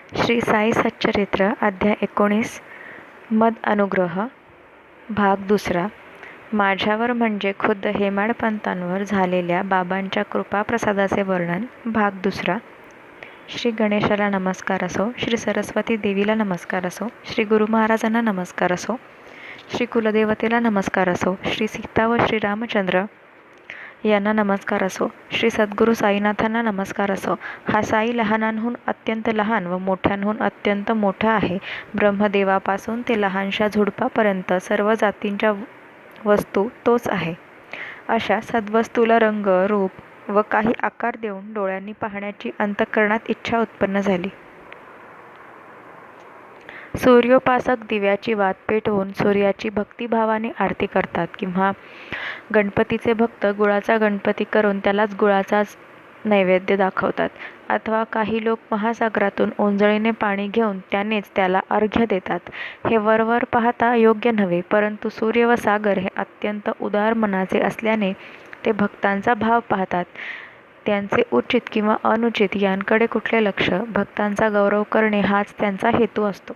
श्री साई सच्चरित्र अध्याय 19 मद अनुग्रह भाग दुसरा. माझ्यावर म्हणजे खुद्द हेमाडपंतांवर झालेल्या बाबांच्या कृपाप्रसादाचे वर्णन भाग दुसरा. श्री गणेशाला नमस्कार असो, श्री सरस्वती देवीला नमस्कार असो, श्री गुरु महाराजांना नमस्कार असो, श्री कुलदेवतेला नमस्कार असो, श्री सीता व श्री रामचंद्र यांना नमस्कार असो, श्री सद्गुरू साईनाथांना नमस्कार असो. हा साई लहानांहून अत्यंत लहान व मोठ्यांहून अत्यंत मोठा आहे. ब्रह्मदेवापासून ते लहानशा झुडपापर्यंत सर्व जातींच्या वस्तू तोच आहे. अशा सद्वस्तूला रंग, रूप व काही आकार देऊन डोळ्यांनी पाहण्याची अंतःकरणात इच्छा उत्पन्न झाली. सूर्योपासक दिव्याची वात पेटवून सूर्याची भक्तिभावाने आरती करतात, किंवा गणपतीचे भक्त गुळाचा गणपती करून त्यालाच गुळाचाच नैवेद्य दाखवतात, अथवा काही लोक महासागरातून ओंजळीने पाणी घेऊन त्यानेच त्याला अर्घ्य देतात. हे वरवर पाहता योग्य नव्हे, परंतु सूर्य व सागर हे अत्यंत उदार मनाचे असल्याने ते भक्तांचा भाव पाहतात. त्यांचे उचित किंवा अनुचित यांकडे कुठले लक्ष? भक्तांचा गौरव करणे हाच त्यांचा हेतू असतो.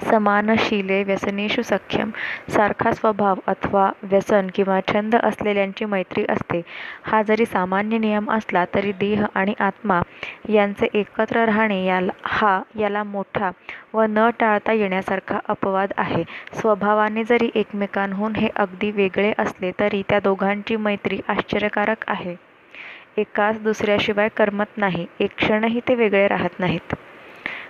समानशीले व्यसनेषु सख्यम. सारखा स्वभाव अथवा व्यसन किंवा छंद असलेल्यांची मैत्री असते. हा जरी सामान्य नियम असला तरी देह आणि आत्मा यांचे एकत्र राहणे याला मोठा व न टाळता येण्यासारखा अपवाद आहे. स्वभावाने जरी एकमेकांहून हे अगदी वेगळे असले तरी त्या दोघांची मैत्री आश्चर्यकारक आहे. एकास दुसऱ्याशिवाय करमत नाही, एक क्षणही ते वेगळे राहत नाहीत.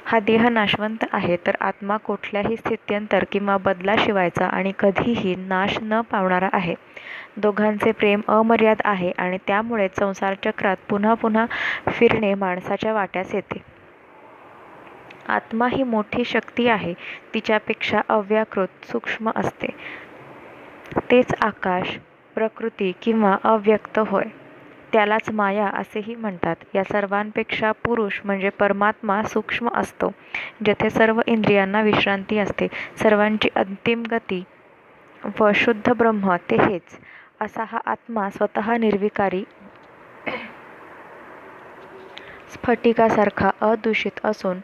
हा देह नाशवंत आहे, तर आत्मा कुठल्याही स्थित्यंतर किंवा बदलाशिवायचा आणि कधीही नाश न पावणारा आहे. दोघांचे प्रेम अमर्याद आहे आणि त्यामुळे संसारचक्रात पुन्हा पुन्हा फिरणे माणसाच्या वाट्यास येते. आत्मा ही मोठी शक्ती आहे, तिच्यापेक्षा अव्याकृत सूक्ष्म असते. तेच आकाश, प्रकृती किंवा अव्यक्त होय. त्यालाच माया असेही म्हणतात. या सर्वांपेक्षा पुरुष म्हणजे परमात्मा सूक्ष्म असतो, जेथे सर्व इंद्रियांना विश्रांती असते. सर्वांची अंतिम गती व शुद्ध ब्रह्म ते हेच. असा हा आत्मा स्वतः निर्विकारी, स्फटिकासारखा अदूषित असून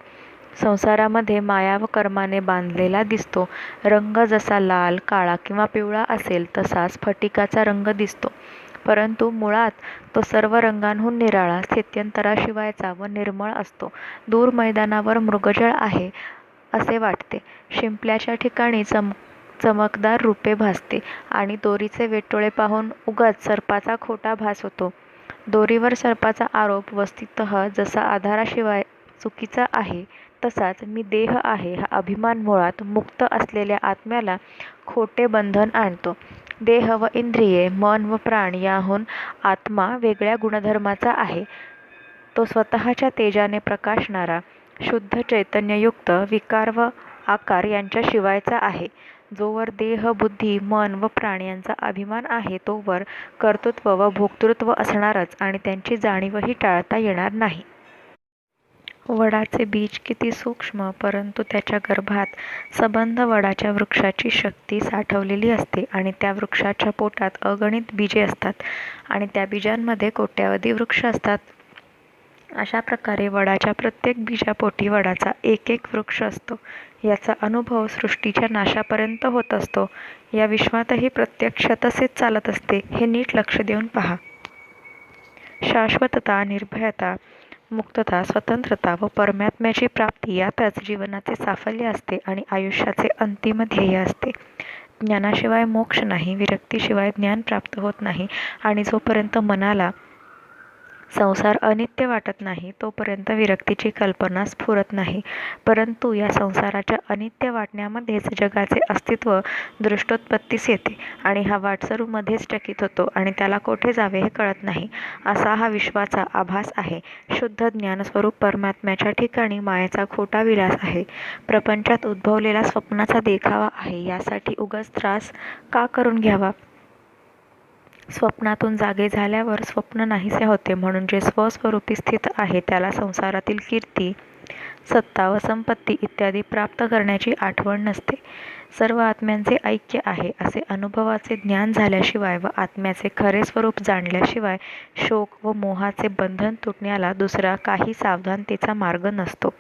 संसारामध्ये माया व कर्माने बांधलेला दिसतो. रंग जसा लाल, काळा किंवा पिवळा असेल तसा स्फटिकाचा रंग दिसतो, परंतु मुळात तो सर्व रंगांहून निराळा, स्थित्यंतराशिवायचा व निर्मळ असतो. दूर मैदानावर मृगजळ आहे असे वाटते. शिंपल्याच्या ठिकाणी चमकदार रूपे भासते आणि दोरीचे वेटोळे पाहून उगाच सर्पाचा खोटा भास होतो. दोरीवर सर्पाचा आरोप वस्तुतः जसा आधाराशिवाय चुकीचा आहे, तसाच मी देह आहे हा अभिमान मुळात मुक्त असलेल्या आत्म्याला खोटे बंधन आणतो. देह व इंद्रिये, मन व प्राण याहून आत्मा वेगळ्या गुणधर्माचा आहे. तो स्वतःच्या तेजाने प्रकाशणारा, शुद्ध चैतन्ययुक्त, विकार व आकार यांच्याशिवायचा आहे. जोवर देह, बुद्धी, मन व प्राण यांचा अभिमान आहे, तोवर कर्तृत्व व भोक्तृत्व असणारच आणि त्यांची जाणीवही टाळता येणार नाही. वडाचे बीज किती सूक्ष्म, परंतु त्याच्या गर्भात सबंध वडाच्या वृक्षाची शक्ती साठवलेली असते आणि त्या वृक्षाच्या पोटात अगणित बीजे असतात आणि त्या बीजांमध्ये कोट्यावधी वृक्ष असतात. अशा प्रकारे वडाच्या प्रत्येक बीजापोटी वडाचा एक एक वृक्ष असतो. याचा अनुभव सृष्टीच्या नाशापर्यंत होत असतो. या विश्वातही प्रत्यक्ष तसेच चालत असते. हे नीट लक्ष देऊन पहा. शाश्वतता, निर्भयता, मुक्तता, स्वतंत्रता व परमात्म्याची प्राप्ती यातच जीवनाचे साफल्य असते आणि आयुष्याचे अंतिम ध्येय असते. ज्ञानाशिवाय मोक्ष नाही, विरक्तीशिवाय ज्ञान प्राप्त होत नाही आणि जोपर्यंत मनाला संसार अनित्य वाटत नाही, तोपर्यंत विरक्तीची कल्पना स्फुरत नाही. परंतु या संसाराच्या अनित्य वाटण्यामध्येच जगाचे अस्तित्व दृष्टोत्पत्तीस येते आणि हा वाटसरू मध्येच चकित होतो आणि त्याला कोठे जावे हे कळत नाही. असा हा विश्वाचा आभास आहे. शुद्ध ज्ञानस्वरूप परमात्म्याच्या ठिकाणी मायेचा खोटा विलास आहे. प्रपंचात उद्भवलेला स्वप्नाचा देखावा आहे. यासाठी उगाच त्रास का करून घ्यावा? स्वप्नातून जागे झाल्यावर स्वप्न नाहीसे होते, म्हणून जे स्वस्वरूपी स्थित आहे त्याला संसारातील कीर्ती, सत्ता व संपत्ती इत्यादी प्राप्त करण्याची आठवण नसते. सर्व आत्म्यांचे ऐक्य आहे असे अनुभवाचे ज्ञान झाल्याशिवाय व आत्म्याचे खरे स्वरूप जाणल्याशिवाय शोक व मोहाचे बंधन तुटण्याला दुसरा काही सावधानतेचा मार्ग नसतो.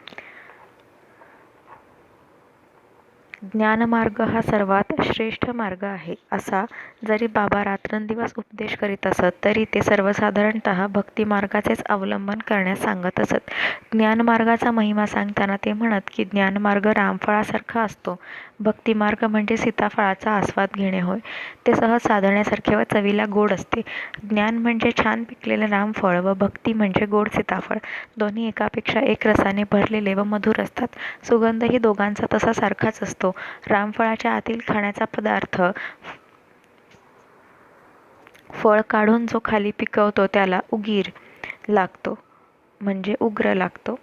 ज्ञानमार्ग हा सर्वात श्रेष्ठ मार्ग आहे असा जरी बाबा रात्रंदिवस उपदेश करीत असत तरी ते सर्वसाधारणतः भक्तिमार्गाचेच अवलंबन करण्यास सांगत असत. ज्ञानमार्गाचा महिमा सांगताना ते म्हणत की ज्ञानमार्ग रामफळासारखा असतो. भक्तिमार्ग म्हणजे सीताफळाचा आस्वाद घेणे होय. ते सहज साधण्यासारखे व चवीला गोड असते. ज्ञान म्हणजे छान पिकलेले रामफळ व भक्ती म्हणजे गोड सीताफळ. दोन्ही एकापेक्षा एक रसाने भरलेले व मधुर असतात. सुगंधही दोघांचा तसा सारखाच असतो. रामफळाच्या आतील खाण्याचा पदार्थ फळ काढून जो खाली पिकवतो त्याला उगीर लागतो म्हणजे उग्र लागतो,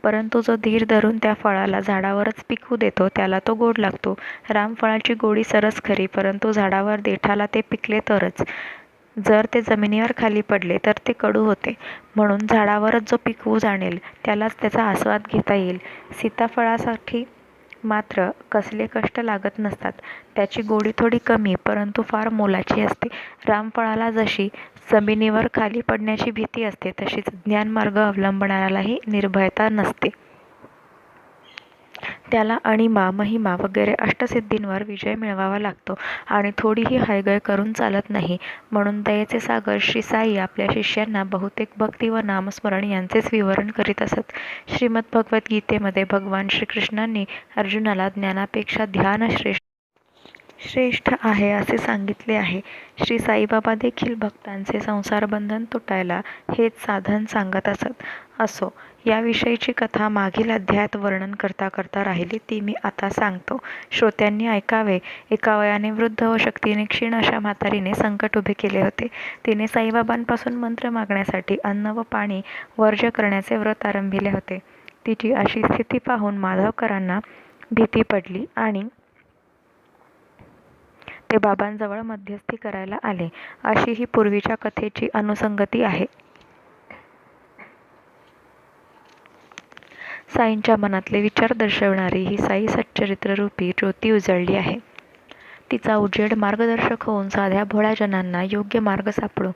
परंतु जो धीर धरून त्या फळाला झाडावरच पिकू देतो त्याला तो गोड लागतो. रामफळाची गोडी सरस खरी, परंतु झाडावर देठाला ते पिकले तरच. जर ते जमिनीवर खाली पडले तर ते कडू होते. म्हणून झाडावरच जो पिकवू जाणेल त्यालाच त्याचा आस्वाद घेता येईल. सीताफळासाठी मात्र कसले कष्ट लागत नसतात. त्याची गोडी थोडी कमी परंतु फार मोलाची असते. रामफळाला जशी जमिनीवर खाली पडण्याची भीती असते तशीच ज्ञानमार्ग अवलंबणाऱ्यालाही निर्भयता नसते. त्याला अणिमा, महिमा वगैरे अष्टसिद्धींवर विजय मिळवावा लागतो आणि थोडीही हयगय करून चालत नाही. म्हणून दयेचे सागर श्री साई आपल्या शिष्यांना बहुतेक भक्ती व नामस्मरण यांचेच विवरण करीत असत. श्रीमद्भगवद्गीतेमध्ये भगवान श्रीकृष्णांनी अर्जुनाला ज्ञानापेक्षा ध्यान श्रेष्ठ आहे असे सांगितले आहे. श्री साईबाबा देखील भक्तांचे संसारबंधन तुटायला हेच साधन सांगत असत. असो, याविषयीची कथा मागील अध्यायात वर्णन करता करता राहिली ती मी आता सांगतो. श्रोत्यांनी ऐकावे. एका वयाने वृद्ध व शक्तीने क्षीण अशा म्हातारीने संकट उभे केले होते. तिने साईबाबांपासून मंत्र मागण्यासाठी अन्न व पाणी वर्ज्य करण्याचे व्रत आरंभिले होते. तिची अशी स्थिती पाहून माधवकरांना भीती पडली आणि ते बाबांजवळ मध्यस्थी करायला आले. अशी ही पूर्वीच्या कथेची अनुसंगती आहे. साईंच्या मनातले विचार दर्शवणारी ही साई सच्चरित्ररूपी ज्योती उजळली आहे. तिचा उजेड मार्गदर्शक होऊन साध्या भोळ्या जनांना योग्य मार्ग सापडो.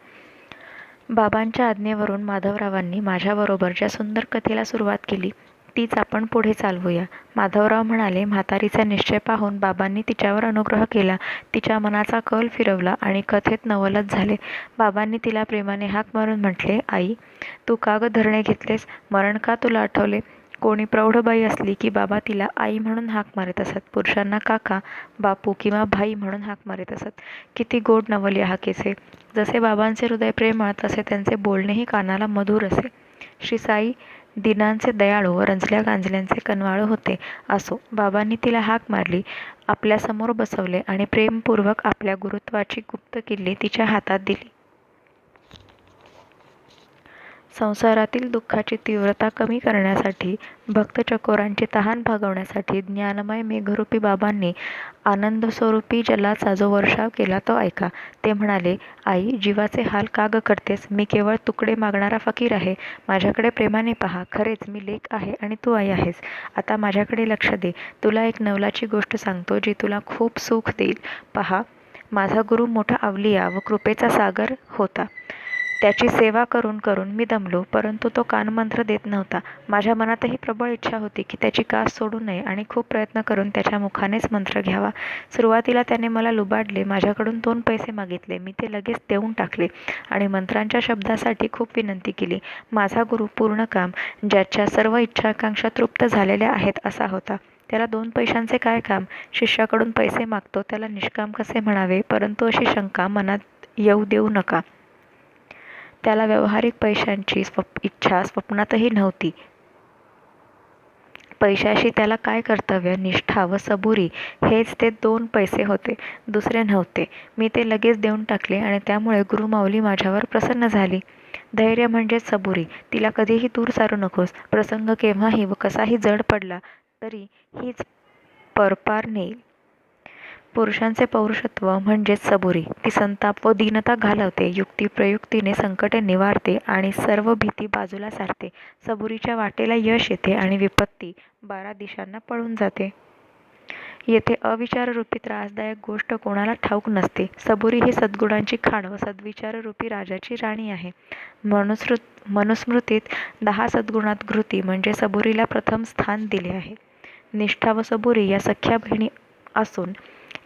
बाबांच्या आज्ञेवरून माधवरावांनी माझ्याबरोबर ज्या सुंदर कथेला सुरुवात केली तीच आपण पुढे चालवूया. माधवराव म्हणाले, म्हातारीचा निश्चय पाहून बाबांनी तिच्यावर अनुग्रह केला. तिच्या मनाचा कल फिरवला आणि कथेत नवलच झाले. बाबांनी तिला प्रेमाने हाक मारून म्हटले, आई, तू का ग धरणे घेतलेस? मरण का तुला आठवले? कोणी प्रौढ बाई असली की बाबा तिला आई म्हणून हाक मारित असत. पुरुषांना काका, बापू किंवा भाई म्हणून हाक मारित असत. किती गोड नवल हाकेचे. जसे बाबांचे हृदय प्रेमळ तसे त्यांचे बोलणेही कानाला मधुर असे. श्री साई दिनांचे दयाळू व रंजल्या गांजल्यांचे कनवाळू होते. असो, बाबांनी तिला हाक मारली, आपल्यासमोर बसवले आणि प्रेमपूर्वक आपल्या गुरुत्वाची गुप्त किल्ली तिच्या हातात दिली. संसारातील दुःखाची तीव्रता कमी करण्यासाठी, भक्तचकोरांची तहान भागवण्यासाठी ज्ञानमय मेघरूपी बाबांनी आनंदस्वरूपी जलाचा जो वर्षाव केला तो ऐका. ते म्हणाले, आई, जीवाचे हाल का ग करतेस? मी केवळ तुकडे मागणारा फकीर आहे. माझ्याकडे प्रेमाने पहा. खरेच मी लेक आहे आणि तू आई आहेस. आता माझ्याकडे लक्ष दे. तुला एक नवलाची गोष्ट सांगतो जी तुला खूप सुख देईल. पहा, माझा गुरु मोठा अवलिया व कृपेचा सागर होता. त्याची सेवा करून करून मी दमलो, परंतु तो कानमंत्र देत नव्हता. माझ्या मनातही प्रबळ इच्छा होती की त्याची कास सोडू नये आणि खूप प्रयत्न करून त्याच्या मुखानेच मंत्र घ्यावा. सुरुवातीला त्याने मला लुबाडले. माझ्याकडून 2 पैसे मागितले. मी ते लगेच देऊन टाकले आणि मंत्रांच्या शब्दासाठी खूप विनंती केली. माझा गुरु पूर्ण काम, ज्याच्या सर्व इच्छाकांक्षा तृप्त झालेल्या आहेत असा होता. त्याला 2 पैशांचे काय काम? शिष्याकडून पैसे मागतो त्याला निष्काम कसे म्हणावे? परंतु अशी शंका मनात येऊ देऊ नका. त्याला व्यावहारिक पैशांची इच्छा स्वप्नातही नव्हती. पैशाशी त्याला काय कर्तव्य, निष्ठा व सबुरी हेच ते 2 पैसे होते, दुसरे नव्हते. मी ते लगेच देऊन टाकले आणि त्यामुळे गुरुमाऊली माझ्यावर प्रसन्न झाली. धैर्य म्हणजेच सबुरी. तिला कधीही दूर सारू नकोस. प्रसंग केव्हाही व कसाही जड पडला तरी हीच परपार नेईल. पुरुषांचे पौरुषत्व म्हणजेच सबुरी. ती संताप व दीनता घालवते, युक्तिप्रयुक्तीने संकटे निवारते आणि सर्व भीती बाजूला सारते. सबुरीच्या वाटेला यश येते आणि विपत्ती 12 दिशांना पळून जाते. येथे अविचाररूपी त्रासदायक गोष्ट कोणाला ठाऊक नसते. सबुरी ही सद्गुणांची खाण व सद्विचाररूपी राजाची राणी आहे. मनुस्मृतीत 10 सद्गुणात घृती म्हणजे सबुरीला प्रथम स्थान दिले आहे. निष्ठा व सबुरी या सख्या बहिणी असून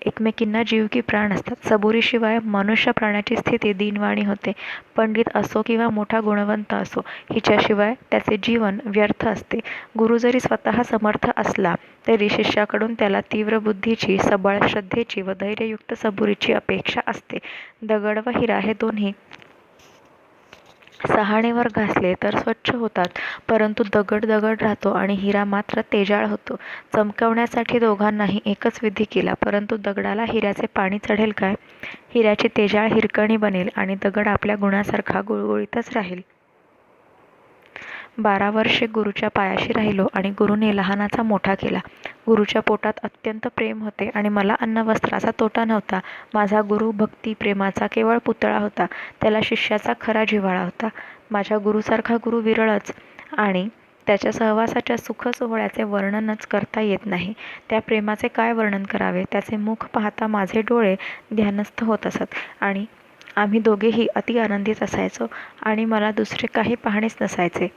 एकमेकींना जीव की प्राण असतात. सबुरीशिवाय मनुष्य प्राण्याची स्थिती दीनवाणी होते. पंडित असो किंवा मोठा गुणवंत असो, हिच्याशिवाय त्याचे जीवन व्यर्थ असते. गुरु जरी स्वतः समर्थ असला तरी शिष्याकडून त्याला तीव्र बुद्धीची, सबळ श्रद्धेची व धैर्ययुक्त सबुरीची अपेक्षा असते. दगड व हिरा हे दोन्ही सहाणेवर घासले तर स्वच्छ होतात, परंतु दगड दगड राहतो आणि हिरा मात्र तेजाळ होतो. चमकवण्यासाठी दोघांनाही एकच विधी केला, परंतु दगडाला हिऱ्याचे पाणी चढेल काय? हिऱ्याची तेजाळ हिरकणी बनेल आणि दगड आपल्या गुणासारखा गुळगुळीतच राहील. 12 वर्षे गुरुच्या पायाशी राहिलो आणि गुरुने लहानाचा मोठा केला. गुरुच्या पोटात अत्यंत प्रेम होते आणि मला अन्नवस्त्राचा तोटा नव्हता. माझा गुरु भक्ती प्रेमाचा केवळ पुतळा होता. त्याला शिष्याचा खरा जिव्हाळा होता. माझ्या गुरुसारखा गुरु विरळच आणि त्याच्या सहवासाच्या सुख सोहळ्याचे वर्णनच करता येत नाही. त्या प्रेमाचे काय वर्णन करावे? त्याचे मुख पाहता माझे डोळे ध्यानस्थ होत असत आणि आम्ही दोघेही अति आनंदित असायचो आणि मला दुसरे काही पाहणेच नसायचे.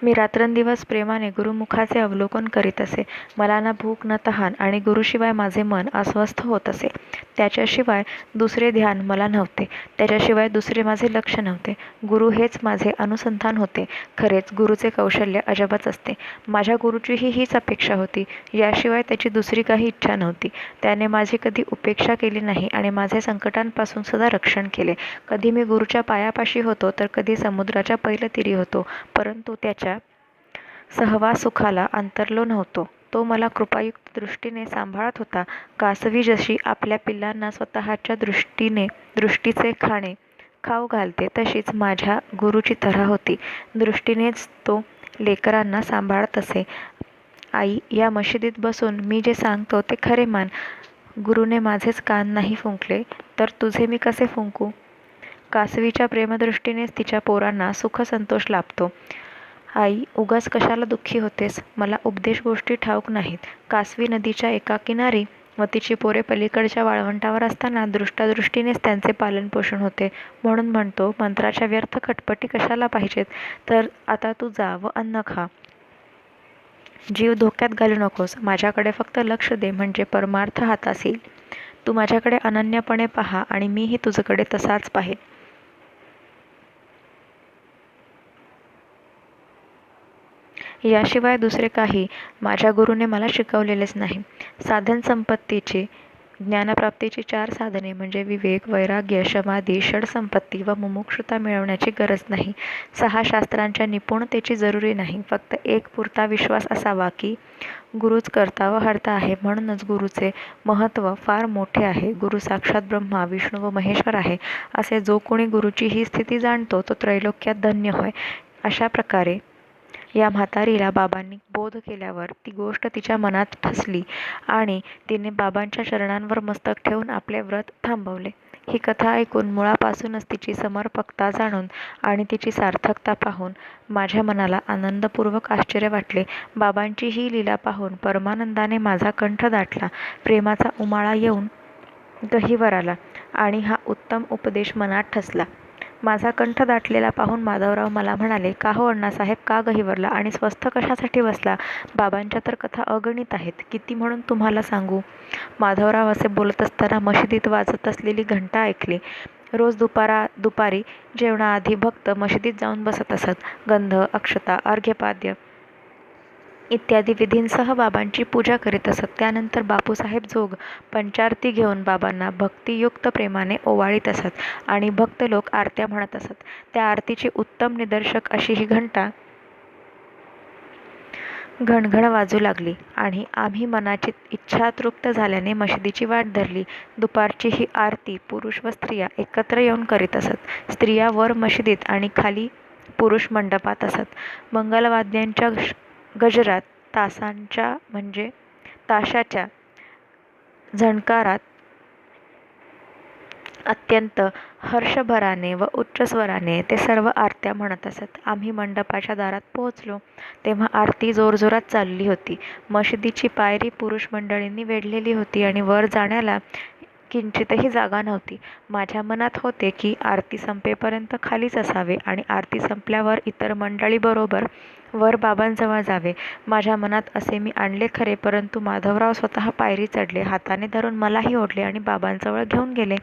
मी रात्रंदिवस प्रेमाने गुरुमुखाचे अवलोकन करीत असे. मला ना भूक न तहान आणि गुरुशिवाय माझे मन अस्वस्थ होत असे. त्याच्याशिवाय दुसरे ध्यान मला नव्हते. त्याच्याशिवाय दुसरे माझे लक्ष नव्हते. गुरु हेच माझे अनुसंधान होते. खरेच गुरुचे कौशल्य अजबच असते. माझ्या गुरुचीही हीच अपेक्षा होती. याशिवाय त्याची दुसरी काही इच्छा नव्हती. त्याने माझी कधी उपेक्षा केली नाही आणि माझे संकटांपासून सुद्धा रक्षण केले. कधी मी गुरुच्या पायापाशी होतो तर कधी समुद्राच्या पैलतीरी होतो, परंतु त्याच्या सहवास सुखाला अंतरलो नव्हतो. तो मला कृपायुक्त दृष्टीने सांभाळत होता. कासवी जशी आपल्या पिल्लांना स्वतःच्या दृष्टीचे खाणे खाऊ घालते, तशीच माझ्या गुरुची तऱ्हा होती. दृष्टीनेच तो लेकरांना सांभाळत असे. आई, या मशिदीत बसून मी जे सांगतो ते खरे मान. गुरुने माझेच कान नाही फुंकले तर तुझे मी कसे फुंकू? कासवीच्या प्रेमदृष्टीनेच तिच्या पोरांना सुख संतोष लाभतो. आई, उगाच कशाला दुःखी होतेस? मला उपदेश गोष्टी ठाऊक नाहीत. कासवी नदीच्या एका किनारी व तिची पोरे पलीकडच्या वाळवंटावर असताना दृष्टादृष्टीनेच त्यांचे पालनपोषण होते. म्हणून म्हणतो, मंत्राच्या व्यर्थ खटपटी कशाला पाहिजेत? तर आता तू जा व अन्न खा. जीव धोक्यात घालू नकोस. माझ्याकडे फक्त लक्ष दे म्हणजे परमार्थ हातास येईल. तू माझ्याकडे अनन्यपणे पहा आणि मीही तुझ्याकडे तसाच पाहेन. याशिवाय दुसरे काही माझ्या गुरुने मला शिकवलेलेच नाही. साधन संपत्तीची, ज्ञानप्राप्तीची 4 साधने म्हणजे विवेक, वैराग्य, समाधी, षडसंपत्ती व मुमुक्षुता मिळवण्याची गरज नाही. 6 शास्त्रांच्या निपुणतेची जरुरी नाही. फक्त एक पुरता विश्वास असावा की गुरुच कर्ता व हर्ता आहे. म्हणूनच गुरुचे महत्त्व फार मोठे आहे. गुरु साक्षात ब्रह्मा, विष्णू व महेश्वर आहे. असे जो कोणी गुरुची ही स्थिती जाणतो तो त्रैलोक्यात धन्य होय. अशा प्रकारे या म्हातारीला बाबांनी बोध केल्यावर ती गोष्ट तिच्या मनात ठसली आणि तिने बाबांच्या चरणांवर मस्तक ठेवून आपले व्रत थांबवले. ही कथा ऐकून मुळापासूनच तिची समर्पकता जाणून आणि तिची सार्थकता पाहून माझ्या मनाला आनंदपूर्वक आश्चर्य वाटले. बाबांची ही लीला पाहून परमानंदाने माझा कंठ दाटला. प्रेमाचा उमाळा येऊन गहिवर आला आणि हा उत्तम उपदेश मनात ठसला. माझा कंठ दाटलेला पाहून माधवराव मला म्हणाले, का हो अण्णासाहेब, का गहिवरला आणि स्वस्थ कशासाठी बसला? बाबांच्या तर कथा अगणित आहेत. किती म्हणून तुम्हाला सांगू? माधवराव असे बोलत असताना मशिदीत वाजत असलेली घंटा ऐकली. रोज दुपारी जेवणाआधी भक्त मशिदीत जाऊन बसत असत. गंध, अक्षता, अर्घ्यपाद्य इत्यादी विधींसह बाबांची पूजा करीत असत. त्यानंतर बापूसाहेब जोग पंचारती घेऊन बाबांना भक्तियुक्त प्रेमाने ओवाळीत असत आणि भक्त लोक आरत्या म्हणत असत. त्या आरतीची उत्तम निदर्शक अशी ही घंटा घणघण वाजू लागली आणि आम्ही मनाची इच्छा तृप्त झाल्याने मशिदीची वाट धरली. दुपारची ही आरती पुरुष व स्त्रिया एकत्र येऊन करीत असत. स्त्रिया वर मशिदीत आणि खाली पुरुष मंडपात असत. मंगलवाद्यांच्या गजरात ताशाच्या झणकारात अत्यंत हर्षभराने व उच्च स्वराने ते सर्व आरत्या म्हणत असत. आम्ही मंडपाच्या दारात पोहोचलो तेव्हा आरती जोरजोरात चालली होती. मशिदीची पायरी पुरुष मंडळींनी वेढलेली होती आणि वर जाण्याला किंचितही जागा नव्हती. माझ्या मनात होते की आरती संपेपर्यंत खालीच असावे आणि आरती संपल्यावर इतर मंडळीबरोबर वर बाबांजवळ जावे. माझ्या मनात असे मी आणले खरे, परंतु माधवराव स्वतः पायरी चढले, हाताने धरून मलाही ओढले आणि बाबांजवळ घेऊन गेले.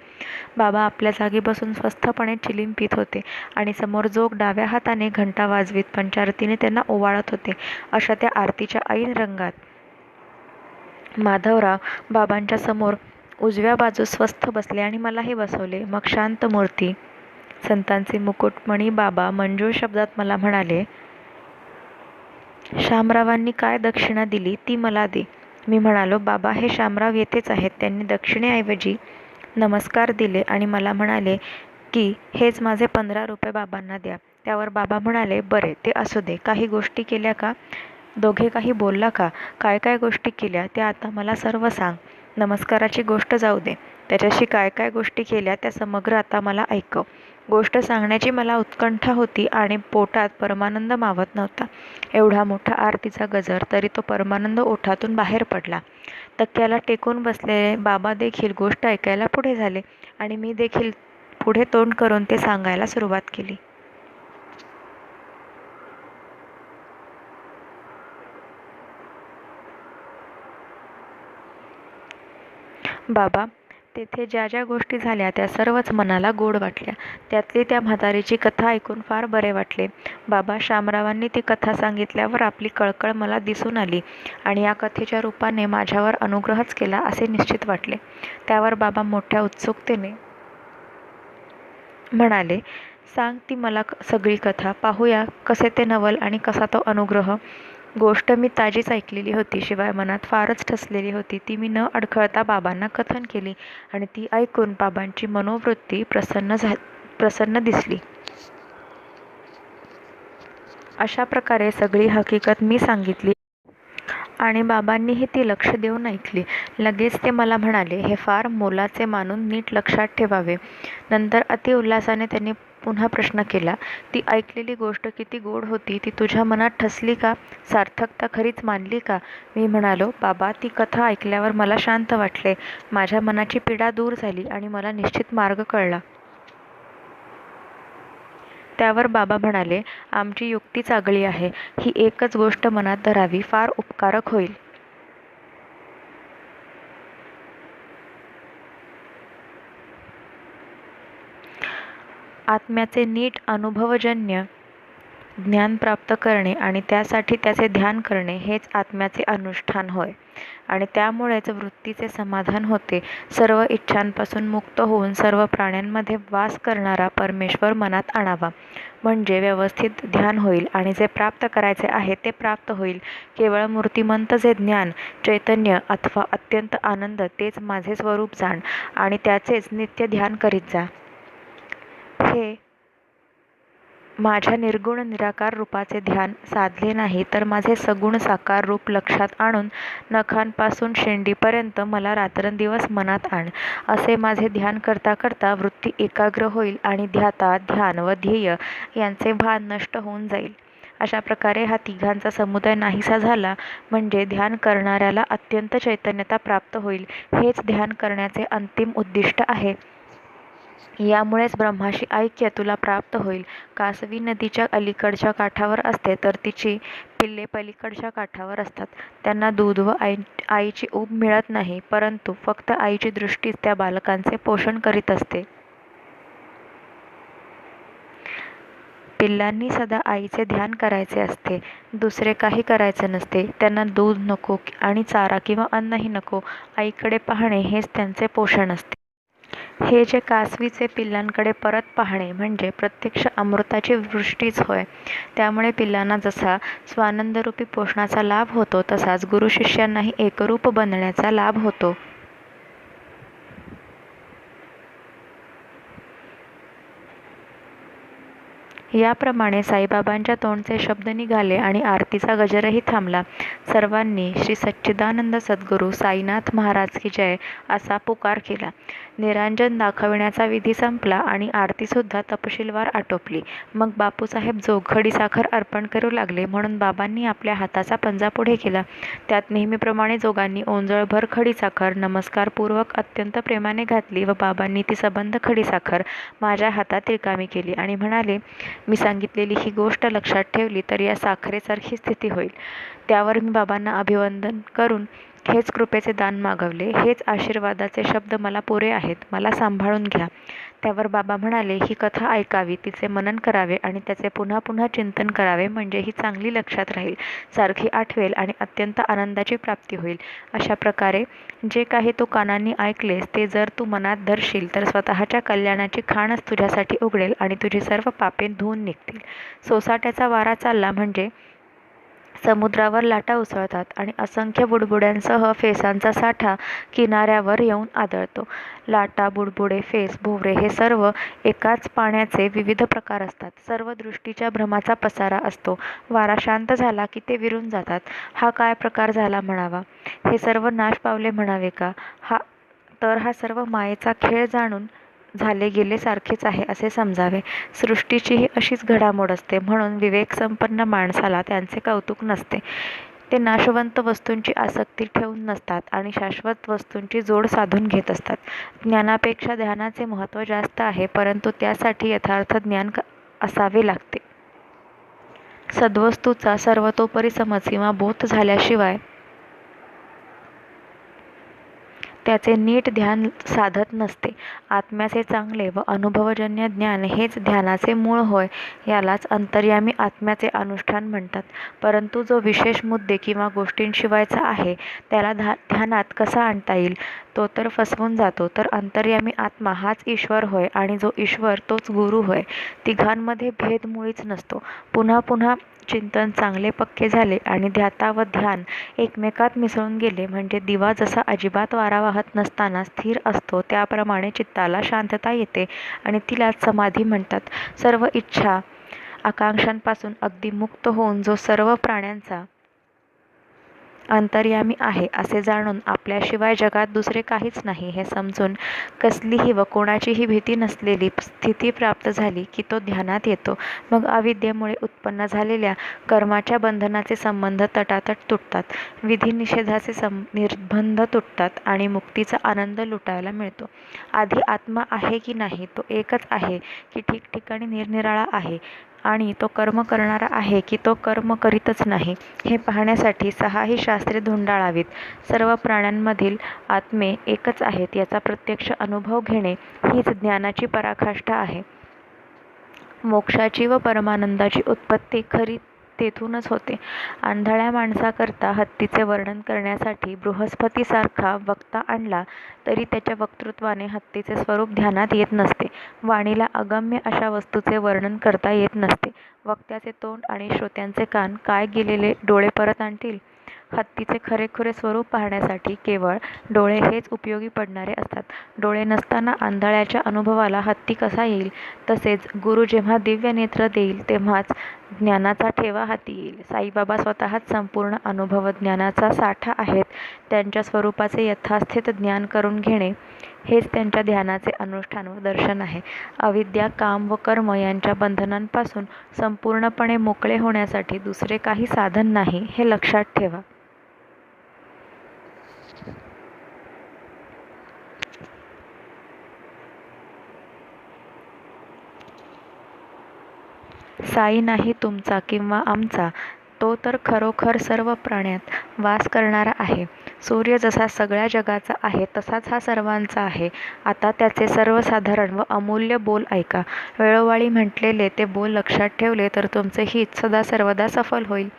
बाबा आपल्या जागी बसून स्वस्थपणे चिलीम पीत होते आणि समोर जोग डाव्या हाताने घंटा वाजवीत पंचारतीने त्यांना ओवाळत होते. अशा त्या आरतीच्या ऐन रंगात माधवराव बाबांच्या समोर उजव्या बाजूस स्वस्थ बसले आणि मलाही बसवले. मग शांत मूर्ती संतांचे मुकुटमणी बाबा मंजूळ शब्दात मला म्हणाले, शामरावांनी काय दक्षिणा दिली ती मला दे. मी म्हणालो, बाबा हे शामराव येथेच आहेत. त्यांनी दक्षिणेऐवजी नमस्कार दिले आणि मला म्हणाले की हेच माझे 15 रुपये बाबांना द्या. त्यावर बाबा म्हणाले, बरे ते असू दे. काही गोष्टी केल्या का? दोघे काही बोलला का? काय काय गोष्टी केल्या त्या आता मला सर्व सांग. नमस्काराची गोष्ट जाऊ दे, त्याच्याशी काय काय गोष्टी केल्या त्या समग्र आता मला ऐकव. गोष्ट सांगण्याची मला उत्कंठा होती आणि पोटात परमानंद मावत नव्हता. एवढा मोठा आरतीचा गजर, तरी तो परमानंद ओठातून बाहेर पडला. तक्क्याला टेकून बसलेले बाबा देखील गोष्ट ऐकायला पुढे झाले आणि मी देखील पुढे तोंड करून ते सांगायला सुरुवात केली. बाबा, तेथे ज्या ज्या गोष्टी झाल्या त्या सर्वच मनाला गोड वाटल्या. त्यातली त्या म्हातारीची कथा ऐकून फार बरे वाटले. बाबा, शामरावांनी ती कथा सांगितल्यावर आपली कळकळ मला दिसून आली आणि या कथेच्या रूपाने माझ्यावर अनुग्रहच केला असे निश्चित वाटले. त्यावर बाबा मोठ्या उत्सुकतेने म्हणाले, सांग ती मला सगळी कथा, पाहूया कसे ते नवल आणि कसा तो अनुग्रह. गोष्ट मी ताजीच ऐकलेली होती, शिवाय मनात फारच ठसलेली होती. ती मी न अडखळता बाबांना कथन केली आणि ती ऐकून बाबांची मनोवृत्ती प्रसन्न दिसली. अशा प्रकारे सगळी हकीकत मी सांगितली आणि बाबांनीही ती लक्ष देऊन ऐकली. लगेच ते मला म्हणाले, हे फार मोलाचे मानून नीट लक्षात ठेवावे. नंतर अति उल्हासाने त्यांनी पुन्हा प्रश्न केला, ती ऐकलेली गोष्ट किती गोड होती, ती तुझ्या मनात ठसली का? सार्थकता खरीच मानली का? मी म्हणालो, बाबा, ती कथा ऐकल्यावर मला शांत वाटले. माझ्या मनाची पीडा दूर झाली आणि मला निश्चित मार्ग कळला. त्यावर बाबा म्हणाले, आमची युक्ती चांगली आहे. ही एकच गोष्ट मनात धरावी, फार उपकारक होईल. आत्म्याचे नीट अनुभवजन्य ज्ञान प्राप्त करणे आणि त्यासाठी त्याचे ध्यान करणे हेच आत्म्याचे अनुष्ठान होय आणि त्यामुळेच वृत्तीचे समाधान होते. सर्व इच्छांपासून मुक्त होऊन सर्व प्राण्यांमध्ये वास करणारा परमेश्वर मनात आणावा, म्हणजे व्यवस्थित ध्यान होईल आणि जे प्राप्त करायचे आहे ते प्राप्त होईल. केवळ मूर्तिमंत जे ज्ञान, चैतन्य अथवा अत्यंत आनंद, तेच माझे स्वरूप जाण आणि त्याचेच नित्य ध्यान करीत जा. हे माझ्या निर्गुण निराकार रूपाचे ध्यान साधले नाही तर माझे सगुण साकार रूप लक्षात आणून नखांपासून शेंडीपर्यंत मला रात्रंदिवस मनात आण. असे माझे ध्यान करता करता वृत्ती एकाग्र होईल आणि ध्याता, ध्यान व ध्येय यांचे भान नष्ट होऊन जाईल. अशा प्रकारे हा तिघांचा समुदाय नाहीसा झाला म्हणजे ध्यान करणाऱ्याला अत्यंत चैतन्यता प्राप्त होईल. हेच ध्यान करण्याचे अंतिम उद्दिष्ट आहे. यामुळेच ब्रह्माशी ऐक्य तुला प्राप्त होईल. कासवी नदीच्या अलीकडच्या काठावर असते तर तिची पिल्ले पलीकडच्या काठावर असतात. त्यांना दूध व आईची ऊब मिळत नाही, परंतु फक्त आईची दृष्टीच त्या बालकांचे पोषण करीत असते. पिल्लांनी सदा आईचे ध्यान करायचे असते, दुसरे काही करायचे नसते. त्यांना दूध नको आणि चारा किंवा अन्नही नको. आईकडे पाहणे हेच त्यांचे पोषण असते. हे जे कासवीचे पिल्लांकडे परत पाहणे म्हणजे प्रत्यक्ष अमृताची वृष्टीच होय. त्यामुळे पिल्लांना जसा स्वानंदरूपी पोषणाचा लाभ होतो तसाच गुरु शिष्यांनाही एकरूप बनण्याचा लाभ होतो. याप्रमाणे साईबाबांच्या तोंडचे शब्द निघाले आणि आरतीचा गजरही थांबला. सर्वांनी श्री सच्चिदानंद सद्गुरू साईनाथ महाराज की जय असा पुकार केला. निरांजन दाखविण्याचा विधी संपला आणि आरतीसुद्धा तपशीलवार आटोपली. मग बापूसाहेब जोग खडीसाखर अर्पण करू लागले, म्हणून बाबांनी आपल्या हाताचा पंजा पुढे केला. त्यात नेहमीप्रमाणे जोगांनी ओंजळभर खडीसाखर नमस्कारपूर्वक अत्यंत प्रेमाने घातली व बाबांनी ती सबंध खडीसाखर माझ्या हातात रिकामी केली आणि म्हणाले, मी सांगितलेली ही गोष्ट लक्षात ठेवली तर या साखरेसारखी स्थिती होईल. त्यावर मी बाबांना अभिवंदन करून हेच कृपेचे दान मागवले. हेच आशीर्वादाचे शब्द मला पुरे आहेत, मला सांभाळून घ्या. त्यावर बाबा म्हणाले, ही कथा ऐकावी, तिचे मनन करावे आणि त्याचे पुन्हा पुन्हा चिंतन करावे, म्हणजे ही चांगली लक्षात राहील, सारखी आठवेल आणि अत्यंत आनंदाची प्राप्ती होईल. अशा प्रकारे जे काही तू कानांनी ऐकलेस ते जर तू मनात धरशील तर स्वतःच्या कल्याणाची खाणच तुझ्यासाठी उघडेल आणि तुझी सर्व पापे धुवून निघतील. सोसाट्याचा वारा चालला म्हणजे समुद्रावर लाटा उसळतात आणि असंख्य बुडबुड्यांसह फेसांचा साठा किनाऱ्यावर येऊन आदळतो. लाटा, बुडबुडे, फेस, भोवरे हे सर्व एकाच पाण्याचे विविध प्रकार असतात. सर्व दृष्टीच्या भ्रमाचा पसारा असतो. वारा शांत झाला की ते विरून जातात. हा काय प्रकार झाला म्हणावा? हे सर्व नाश पावले म्हणावे का? हा सर्व मायेचा खेळ जाणून झाले गेले सारखेच आहे असे समजावे. सृष्टीची ही अशीच घडामोड असते, म्हणून विवेकसंपन्न माणसाला त्यांचे कौतुक नसते. ते नाशवंत वस्तूंची आसक्ती ठेवून नसतात आणि शाश्वत वस्तूंची जोड साधून घेत असतात. ज्ञानापेक्षा ध्यानाचे महत्त्व जास्त आहे, परंतु त्यासाठी यथार्थ ज्ञान असावे लागते. सद्वस्तूचा सर्वतोपरी समज किंवा बोध झाल्याशिवाय त्याचे नीट ध्यान साधत नसते. आत्म्याचे चांगले व अनुभवजन्य ज्ञान हेच ध्यानाचे मूळ होय. यालाच अंतर्यामी आत्म्याचे अनुष्ठान म्हणतात. परंतु जो विशेष मुद्दे किंवा गोष्टींशिवायचा आहे त्याला ध्यानात कसा आणता येईल? तो तर फसवून जातो. तर अंतर्यामी आत्मा हाच ईश्वर होय आणि जो ईश्वर तोच गुरु होय. तिघांमध्ये भेद मुळीच नसतो. पुन्हा पुन्हा चिंतन चांगले पक्के झाले आणि ध्याता व ध्यान एकमेकात मिसळून गेले म्हणजे दिवा जसा अजिबात वारा वाहत नसताना स्थिर असतो, त्याप्रमाणे चित्ताला शांतता येते आणि तिलाच समाधी म्हणतात. सर्व इच्छा आकांक्षांपासून अगदी मुक्त होऊन जो सर्व प्राण्यांचा अंतर्यामी आहे असे जाणून आपल्याशिवाय जगात दुसरे काहीच नाही हे समजून कसलीही व कोणाचीही भीती नसलेली स्थिती प्राप्त झाली की तो ध्यानात येतो. मग अविद्येमुळे उत्पन्न झालेल्या कर्माच्या बंधनाचे संबंध तटातट तुटतात, विधिनिषेधाचे निर्बंध तुटतात आणि मुक्तीचा आनंद लुटायला मिळतो. आधी आत्मा आहे की नाही, तो एकच आहे की ठिकठिकाणी निरनिराळा आहे आणि तो कर्म करणारा आहे की तो कर्म करीतच नाही, हे पाहण्यासाठी 6ही शास्त्रे धुंडाळावीत. सर्व प्राण्यांमधील आत्मे एकच आहेत याचा प्रत्यक्ष अनुभव घेणे हीच ज्ञानाची पराकाष्ठा आहे. मोक्षाची व परमानंदाची उत्पत्ती खरी तेथूनच होते. आंधळ्या माणसाकरता हत्तीचे वर्णन करण्यासाठी बृहस्पतीसारखा वक्ता आणला तरी त्याच्या वक्तृत्वाने हत्तीचे स्वरूप ध्यानात येत नसते. वाणीला अगम्य अशा वस्तूचे वर्णन करता येत नसते. वक्त्याचे तोंड आणि श्रोत्यांचे कान काय गेलेले डोळे परत आणतील? हत्तीचे खरेखुरे स्वरूप पाहण्यासाठी केवळ डोळे हेच उपयोगी पडणारे असतात. डोळे नसताना आंधळ्याच्या अनुभवाला हत्ती कसा येईल? तसेच गुरु जेव्हा दिव्य नेत्र देईल तेव्हाच ज्ञानाचा ठेवा हाती येईल. साईबाबा स्वतःच संपूर्ण अनुभवज्ञानाचा साठा आहेत. त्यांच्या स्वरूपाचे यथास्थित ज्ञान करून घेणे हेच त्यांच्या ध्यानाचे अनुष्ठान व दर्शन आहे. अविद्या, काम व कर्म यांच्या बंधनांपासून संपूर्णपणे मोकळे होण्यासाठी दुसरे काही साधन नाही, हे लक्षात ठेवा. साई नाही तुमचा किंवा आमचा, तो तर खरोखर सर्व प्राण्यात वास करणारा आहे. सूर्य जसा सगळ्या जगाचा आहे तसाच हा सर्वांचा आहे. आता त्याचे सर्वसाधारण व अमूल्य बोल ऐका. वेळोवेळी म्हटलेले ते बोल लक्षात ठेवले तर तुमचे हित सदा सर्वदा सफल होईल.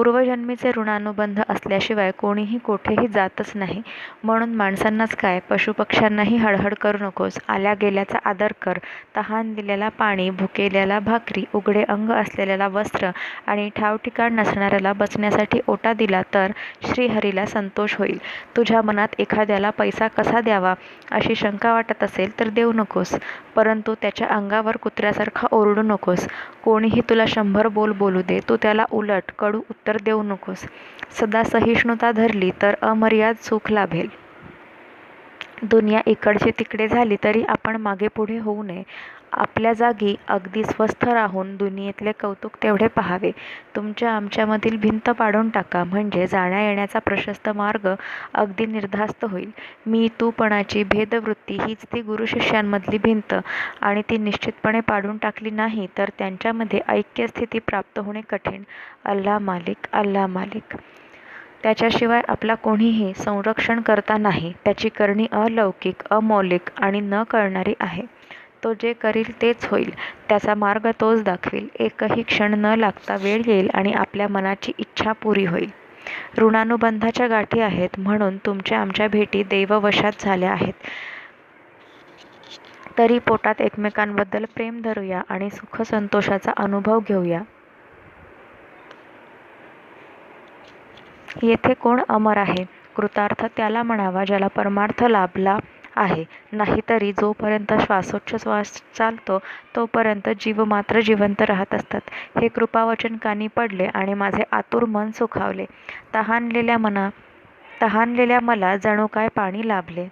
पूर्वजन्मीचे ऋणानुबंध असल्याशिवाय कोणीही कोठेही जातच नाही. म्हणून माणसांनाच काय, पशुपक्ष्यांनाही हळहळ करू नकोस. आल्या गेल्याचा आदर कर. तहान दिलेला पाणी, भुकेल्याला भाकरी, उघडे अंग असलेल्याला वस्त्र आणि ठावठिकाण नसणाऱ्याला बसण्यासाठी ओटा दिला तर श्रीहरीला संतोष होईल. तुझ्या मनात एखाद्याला पैसा कसा द्यावा अशी शंका वाटत असेल तर देऊ नकोस, परंतु त्याच्या अंगावर कुत्र्यासारखा ओरडू नकोस. कोणीही तुला 100 बोल बोलू दे, तू त्याला उलट कडू उत्तर देऊ नकोस. सदा सहिष्णुता धरली तर अमर्याद सुख लाभेल. दुनिया इकडची तिकडे झाली तरी आपण मागे पुढे होऊ नये. आपल्या जागी अगदी स्वस्थ राहून दुनियेतले कौतुक तेवढे पाहावे. तुमच्या आमच्यामधील भिंत पाडून टाका, म्हणजे जाण्या येण्याचा प्रशस्त मार्ग अगदी निर्धास्त होईल. मी तूपणाची भेदवृत्ती हीच ती गुरुशिष्यांमधली भिंत, आणि ती निश्चितपणे पाडून टाकली नाही तर त्यांच्यामध्ये ऐक्यस्थिती प्राप्त होणे कठीण. अल्लाह मालिक, अल्लाह मालिक. त्याच्याशिवाय आपला कोणीही संरक्षण करता नाही. त्याची करणी अलौकिक, अमौलिक आणि न कळणारी आहे. तो जे करील तेच होईल. त्याचा मार्ग तोच दाखवेल. एकही क्षण न लागता वेळ येईल आणि आपल्या मनाची इच्छा पुरी होईल. ऋणानुबंधाच्या गाठी आहेत म्हणून तुमच्या आमच्या भेटी दैववशात झाल्या आहेत. तरी पोटात एकमेकांबद्दल प्रेम धरूया आणि सुखसंतोषाचा अनुभव घेऊया. येथे कोण अमर आहे? कृतार्थ त्याला म्हणावा ज्याला परमार्थ लाभला आहे. नाहीतरी जोपर्यंत श्वासोच्छ्वास चालतो तोपर्यंत जीव मात्र जिवंत राहत असतात. हे कृपावचन कानी पडले आणि माझे आतुर मन सुखावले. तहानलेल्या मला जणू काय पाणी लाभले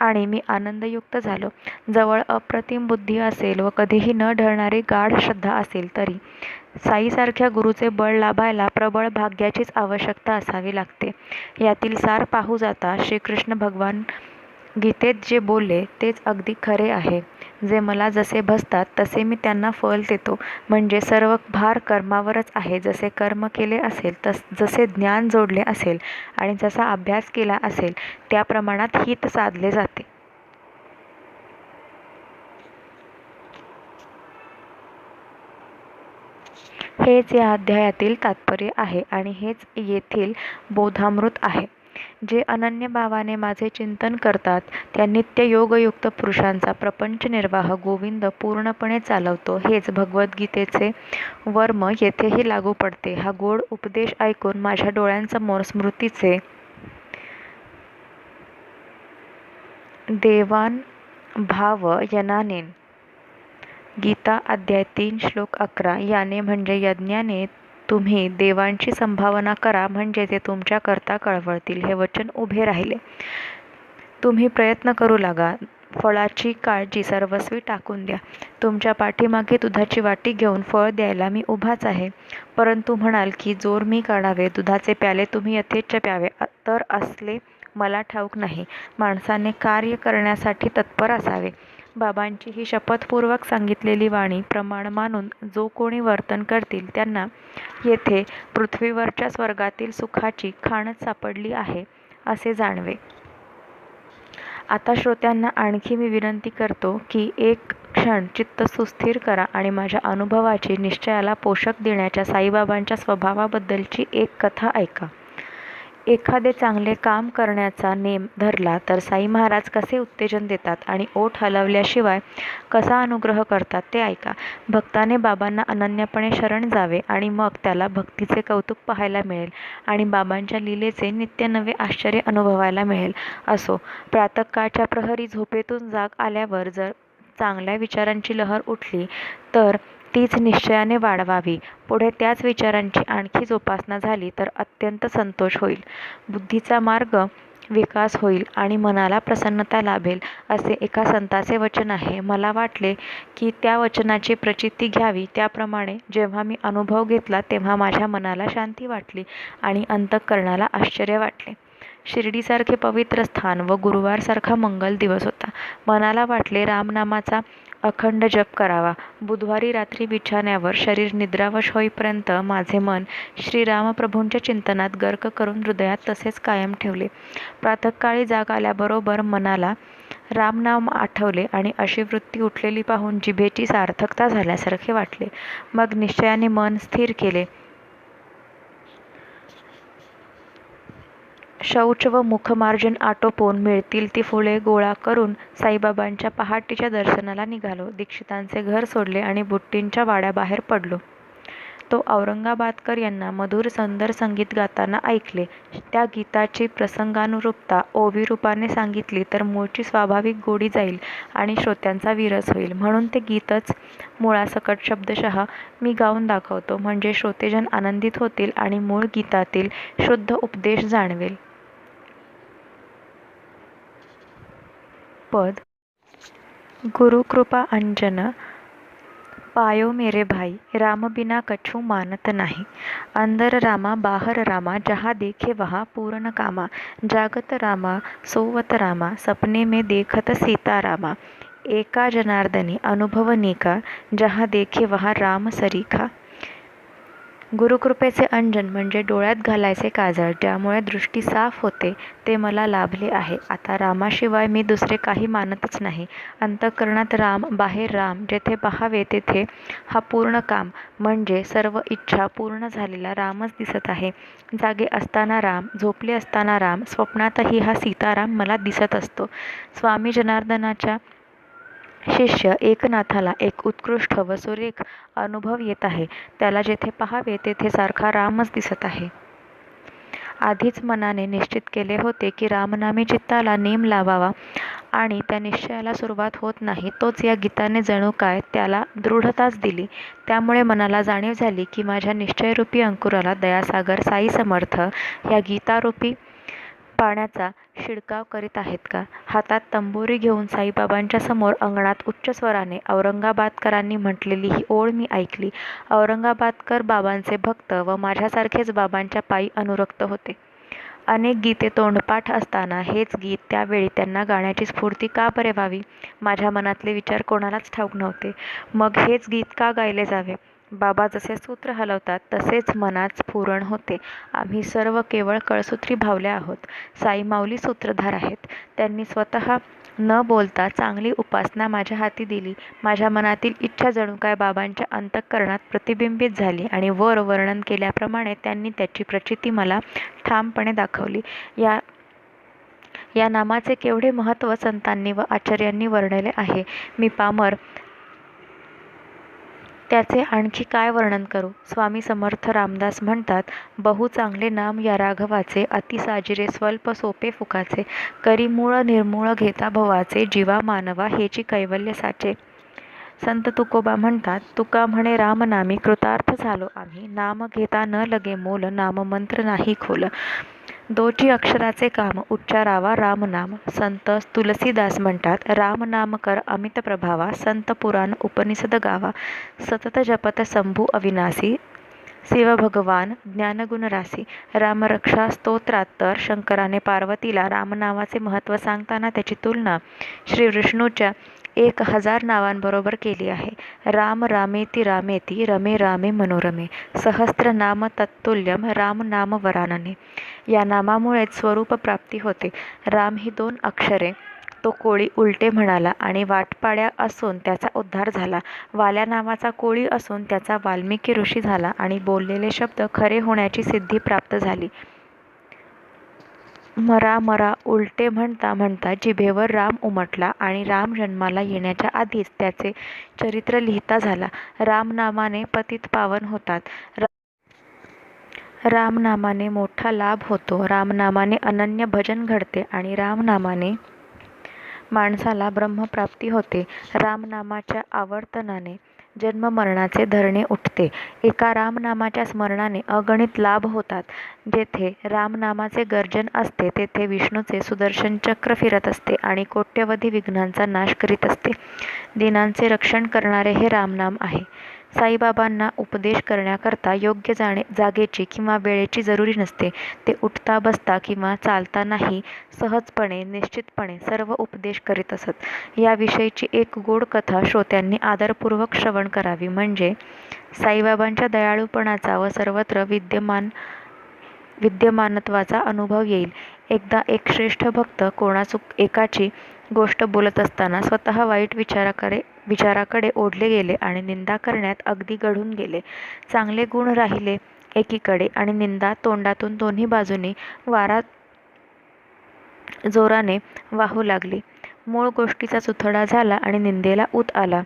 आणि मी आनंदयुक्त झालो. जवळ अप्रतिम बुद्धी असेल व कधीही न ढळणारी गाढ श्रद्धा असेल तरी साईसारख्या गुरुचे बळ लाभायला प्रबळ भाग्याचीच आवश्यकता असावी लागते. यातील सार पाहू जाता श्रीकृष्ण भगवान गीतेत जे बोलले तेच अगदी खरे आहे. जे मला जसे भसतात तसे मी त्यांना फल देतो. म्हणजे सर्व भार कर्मावरच आहे. जसे कर्म केले असेल, जसे ज्ञान जोडले असेल आणि जसा अभ्यास केला असेल त्या प्रमाणात हित साधले जाते. हेच या अध्यायातील तात्पर्य आहे आणि हेच येथील बोधामृत आहे. जे अनन्य भावाने माझे चिंतन करतात त्या नित्य योगयुक्त पुरुषांचा प्रपंच निर्वाह गोविंद पूर्णपणे चालवतो. हेच भगवद्गीतेचे वर्म येथेही लागू पडते. हा गोड उपदेश ऐकून माझ्या डोळ्यांसमोर स्मृतीचे देवान भाव यनानेन. गीता अध्याय 3 श्लोक 11. याने म्हणजे यज्ञाने तुम्ही देवांची संभावना करा, म्हणजे ते तुमच्या करता कळवळतील. हे वचन उभे राहिले. तुम्ही प्रयत्न करू लागा. फळाची काळजी सर्वस्वी टाकून द्या. तुमच्या पाठीमागे दुधाची वाटी घेऊन फळ द्यायला मी उभाच आहे. परंतु म्हणाल की जोर मी काढावे, दुधाचे प्याले तुम्ही यथेच्छ प्यावे, तर असले मला ठाऊक नाही. माणसाने कार्य करण्यासाठी तत्पर असावे. बाबांची ही शपथपूर्वक सांगितलेली वाणी प्रमाण मानून जो कोणी वर्तन करतील त्यांना येथे पृथ्वीवरच्या स्वर्गातील सुखाची खाणच सापडली आहे असे जाणवे. आता श्रोत्यांना आणखी मी विनंती करतो की एक क्षण चित्त सुस्थिर करा आणि माझ्या अनुभवाची निश्चयाला पोषक देण्याच्या साईबाबांच्या स्वभावाबद्दलची एक कथा ऐका. एखादे चांगले काम करण्याचा नेम धरला तर साई महाराज कसे उत्तेजन देतात आणि ओठ हलवल्याशिवाय कसा अनुग्रह करतात ते ऐका. भक्ताने बाबांना अनन्यपणे शरण जावे आणि मग त्याला भक्तीचे कौतुक पाहायला मिळेल आणि बाबांच्या लीलेचे नित्य नवे आश्चर्य अनुभवायला मिळेल. असो, प्रातःकाळच्या प्रहरी झोपेतून जाग आल्यावर जर चांगल्या विचारांची लहर उठली तर तीच निश्चयाने वाढवावी. पुढे त्याच विचारांची आणखी जोपासना झाली तर अत्यंत संतोष होईल. बुद्धीचा मार्ग विकास होईल आणि मनाला प्रसन्नता लाभेल असे एका संताचे वचन आहे. मला वाटले की त्या वचनाची प्रचिती घ्यावी. त्याप्रमाणे जेव्हा मी अनुभव घेतला तेव्हा माझ्या मनाला शांती वाटली आणि अंतःकरणाला आश्चर्य वाटले. शिर्डीसारखे पवित्र स्थान व गुरुवारसारखा मंगल दिवस होता. मनाला वाटले रामनामाचा अखंड जप करावा. बुधवारी रात्री बिछाण्यावर शरीर निद्रावश होईपर्यंत माझे मन श्रीरामप्रभूंच्या चिंतनात गर्क करून हृदयात तसेच कायम ठेवले. प्रातःकाळी जाग आल्याबरोबर मनाला रामनाम आठवले आणि अशी वृत्ती उठलेली पाहून जिभेची सार्थकता झाल्यासारखे वाटले. मग निश्चयाने मन स्थिर केले. शौच व मुखमार्जन आटोपून मिळतील ती फुले गोळा करून साईबाबांच्या पहाटेच्या दर्शनाला निघालो. दीक्षितांचे घर सोडले आणि बुट्टींच्या वाड्याबाहेर पडलो. तो औरंगाबादकर यांना मधुर सुंदर संगीत गाताना ऐकले. त्या गीताची प्रसंगानुरूपता ओवी रूपाने सांगितली तर मूळची स्वाभाविक गोडी जाईल आणि श्रोत्यांचा विरस होईल. म्हणून ते गीतच मुळासकट शब्दशः मी गाऊन दाखवतो, म्हणजे श्रोतेजन आनंदित होतील आणि मूळ गीतातील शुद्ध उपदेश जाणवेल. पद. गुरुकृपा अंजन पायो मेरे भाई, राम बिना कछु मानत नाही. अंदर रामा बाहर रामा, जहाँ देखे वहाँ पूर्ण कामा. जागत रामा सोवत रामा, सपने में देखत सीता रामा. एका जनार्दनी अनुभव नेका, जहाँ देखे वहाँ राम सरीखा. गुरुकृपेचे अंजन म्हणजे डोळ्यात घालायचे काजळ, ज्यामुळे दृष्टी साफ होते, ते मला लाभले आहे. आता रामाशिवाय मी दुसरे काही मानतच नाही. अंतःकरणात राम, बाहेर राम, जेथे पाहावे तेथे हा पूर्ण काम म्हणजे सर्व इच्छा पूर्ण झालेला रामच दिसत आहे. जागे असताना राम, झोपले असताना राम, स्वप्नातही हा सीताराम मला दिसत असतो. स्वामी जनार्दनाच्या शिष्य एकनाथाला एक उत्कृष्ट व सुरेख अनुभव येत आहे. त्याला जेथे पाहावे तेथे सारखा रामच दिसत आहे. आधीच मनाने निश्चित केले होते की रामनामी चित्ताला नेम लावावा आणि त्या निश्चयाला सुरुवात होत नाही. तोच या गीताने जणू काय त्याला दृढताच दिली. त्यामुळे मनाला जाणीव झाली की माझ्या निश्चयरूपी अंकुराला दयासागर साई समर्थ या गीतारूपी पाण्याचा शिडकाव करीत आहेत का. हातात तंबोरी घेऊन साईबाबांच्या समोर अंगणात उच्च स्वराने औरंगाबादकरांनी म्हटलेली ही ओळ मी ऐकली. औरंगाबादकर बाबांचे भक्त व माझ्यासारखेच बाबांच्या पायी अनुरक्त होते. अनेक गीते तोंडपाठ असताना हेच गीत त्यावेळी त्यांना गाण्याची स्फूर्ती का बरे व्हावी. माझ्या मनातले विचार कोणालाच ठाऊक नव्हते. मग हेच गीत का गायले जावे. बाबा जसे सूत्र हलवतात तसेच मनात स्फुरण होते. आम्ही सर्व केवळ कळसूत्री भावल्या आहोत. साई माऊली सूत्रधार आहेत. त्यांनी स्वतः न बोलता चांगली उपासना माझ्या हाती दिली. माझ्या मनातील इच्छा जणू काय बाबांच्या अंतःकरणात प्रतिबिंबित झाली आणि वर वर्णन केल्याप्रमाणे त्यांनी त्याची प्रचिती मला ठामपणे दाखवली. या नामाचे केवढे महत्त्व संतांनी व आचार्यांनी वर्णले आहे. मी पामर त्याचे आणखी काय वर्णन करू. स्वामी समर्थ रामदास म्हणतात, बहु चांगले नाम या राघवाचे, अति साजिरे स्वल्प सोपे फुकाचे. करी मूळ निर्मूळ घेता भवाचे, जीवा मानवा हेची कैवल्य साचे. संत तुकोबा म्हणतात, तुका म्हणे रामनामी, कृतार्थ झालो आम्ही. नाम घेता न लगे मोल, नाम मंत्र नाही खोल. दोची अक्षराचे काम, उच्चारावा रामनाम. संत तुलसीदास म्हणतात, रामनाम कर अमित प्रभावा. संत पुराण उपनिषद गावा. सतत जपत शंभू अविनाशी, शिवभगवान ज्ञानगुण राशी. रामरक्षा स्तोत्रात तर शंकराने पार्वतीला रामनामाचे महत्त्व सांगताना त्याची तुलना श्री विष्णूच्या 1000 नावांबरोबर केली आहे. राम रामेति रामेति, रमे रामे मनोरमे. सहस्त्र नाम तत्तुल्यम, राम नाम वरानने. या नामामुळेच स्वरूप प्राप्ती होते. राम ही 2 अक्षरे. तो कोळी उलटे म्हणाला आणि वाटपाड्या असून त्याचा उद्धार झाला. वाल्या नावाचा कोळी असून त्याचा वाल्मिकी ऋषी झाला आणि बोललेले शब्द खरे होण्याची सिद्धी प्राप्त झाली. मरा मरा उलटे म्हणता म्हणता जिभेवर राम उमटला आणि राम जन्माला येण्याच्या आधीच त्याचे चरित्र लिहिता झाला. रामनामाने पतित पावन होतात. रामनामाने मोठा लाभ होतो. रामनामाने अनन्य भजन घडते आणि रामनामाने माणसाला ब्रह्मप्राप्ती होते. रामनामाच्या आवर्तनाने जन्ममरणाचे धरणे उठते. एका रामनामाच्या स्मरणाने अगणित लाभ होतात. जेथे रामनामाचे गर्जन असते तेथे विष्णूचे सुदर्शन चक्र फिरत असते आणि कोट्यवधी विघ्नांचा नाश करीत असते. दिनांचे रक्षण करणारे हे रामनाम आहे. साईबाबांना उपदेश करण्याकरता योग्य जागेची किंवा वेळेची जरुरी नसते. ते उठता बसता किंवा चालतानाही सहजपणे निश्चितपणे सर्व उपदेश करीत असत. याविषयीची एक गोड कथा श्रोत्यांनी आदरपूर्वक श्रवण करावी, म्हणजे साईबाबांच्या दयाळूपणाचा व सर्वत्र विद्यमानत्वाचा अनुभव येईल. एकदा एक श्रेष्ठ भक्त एकाची गोष्ट बोलत असताना स्वतः वाईट विचाराकडे ओढले गेले आणि निंदा करण्यात अगदी गढून गेले. चांगले गुण राहिले एकीकडे आणि निंदा तोंडातून दोन्ही बाजूनी वारा जोराने वाहू लागली. मूळ गोष्टीचा चुथडा झाला आणि निंदेला ऊत आला.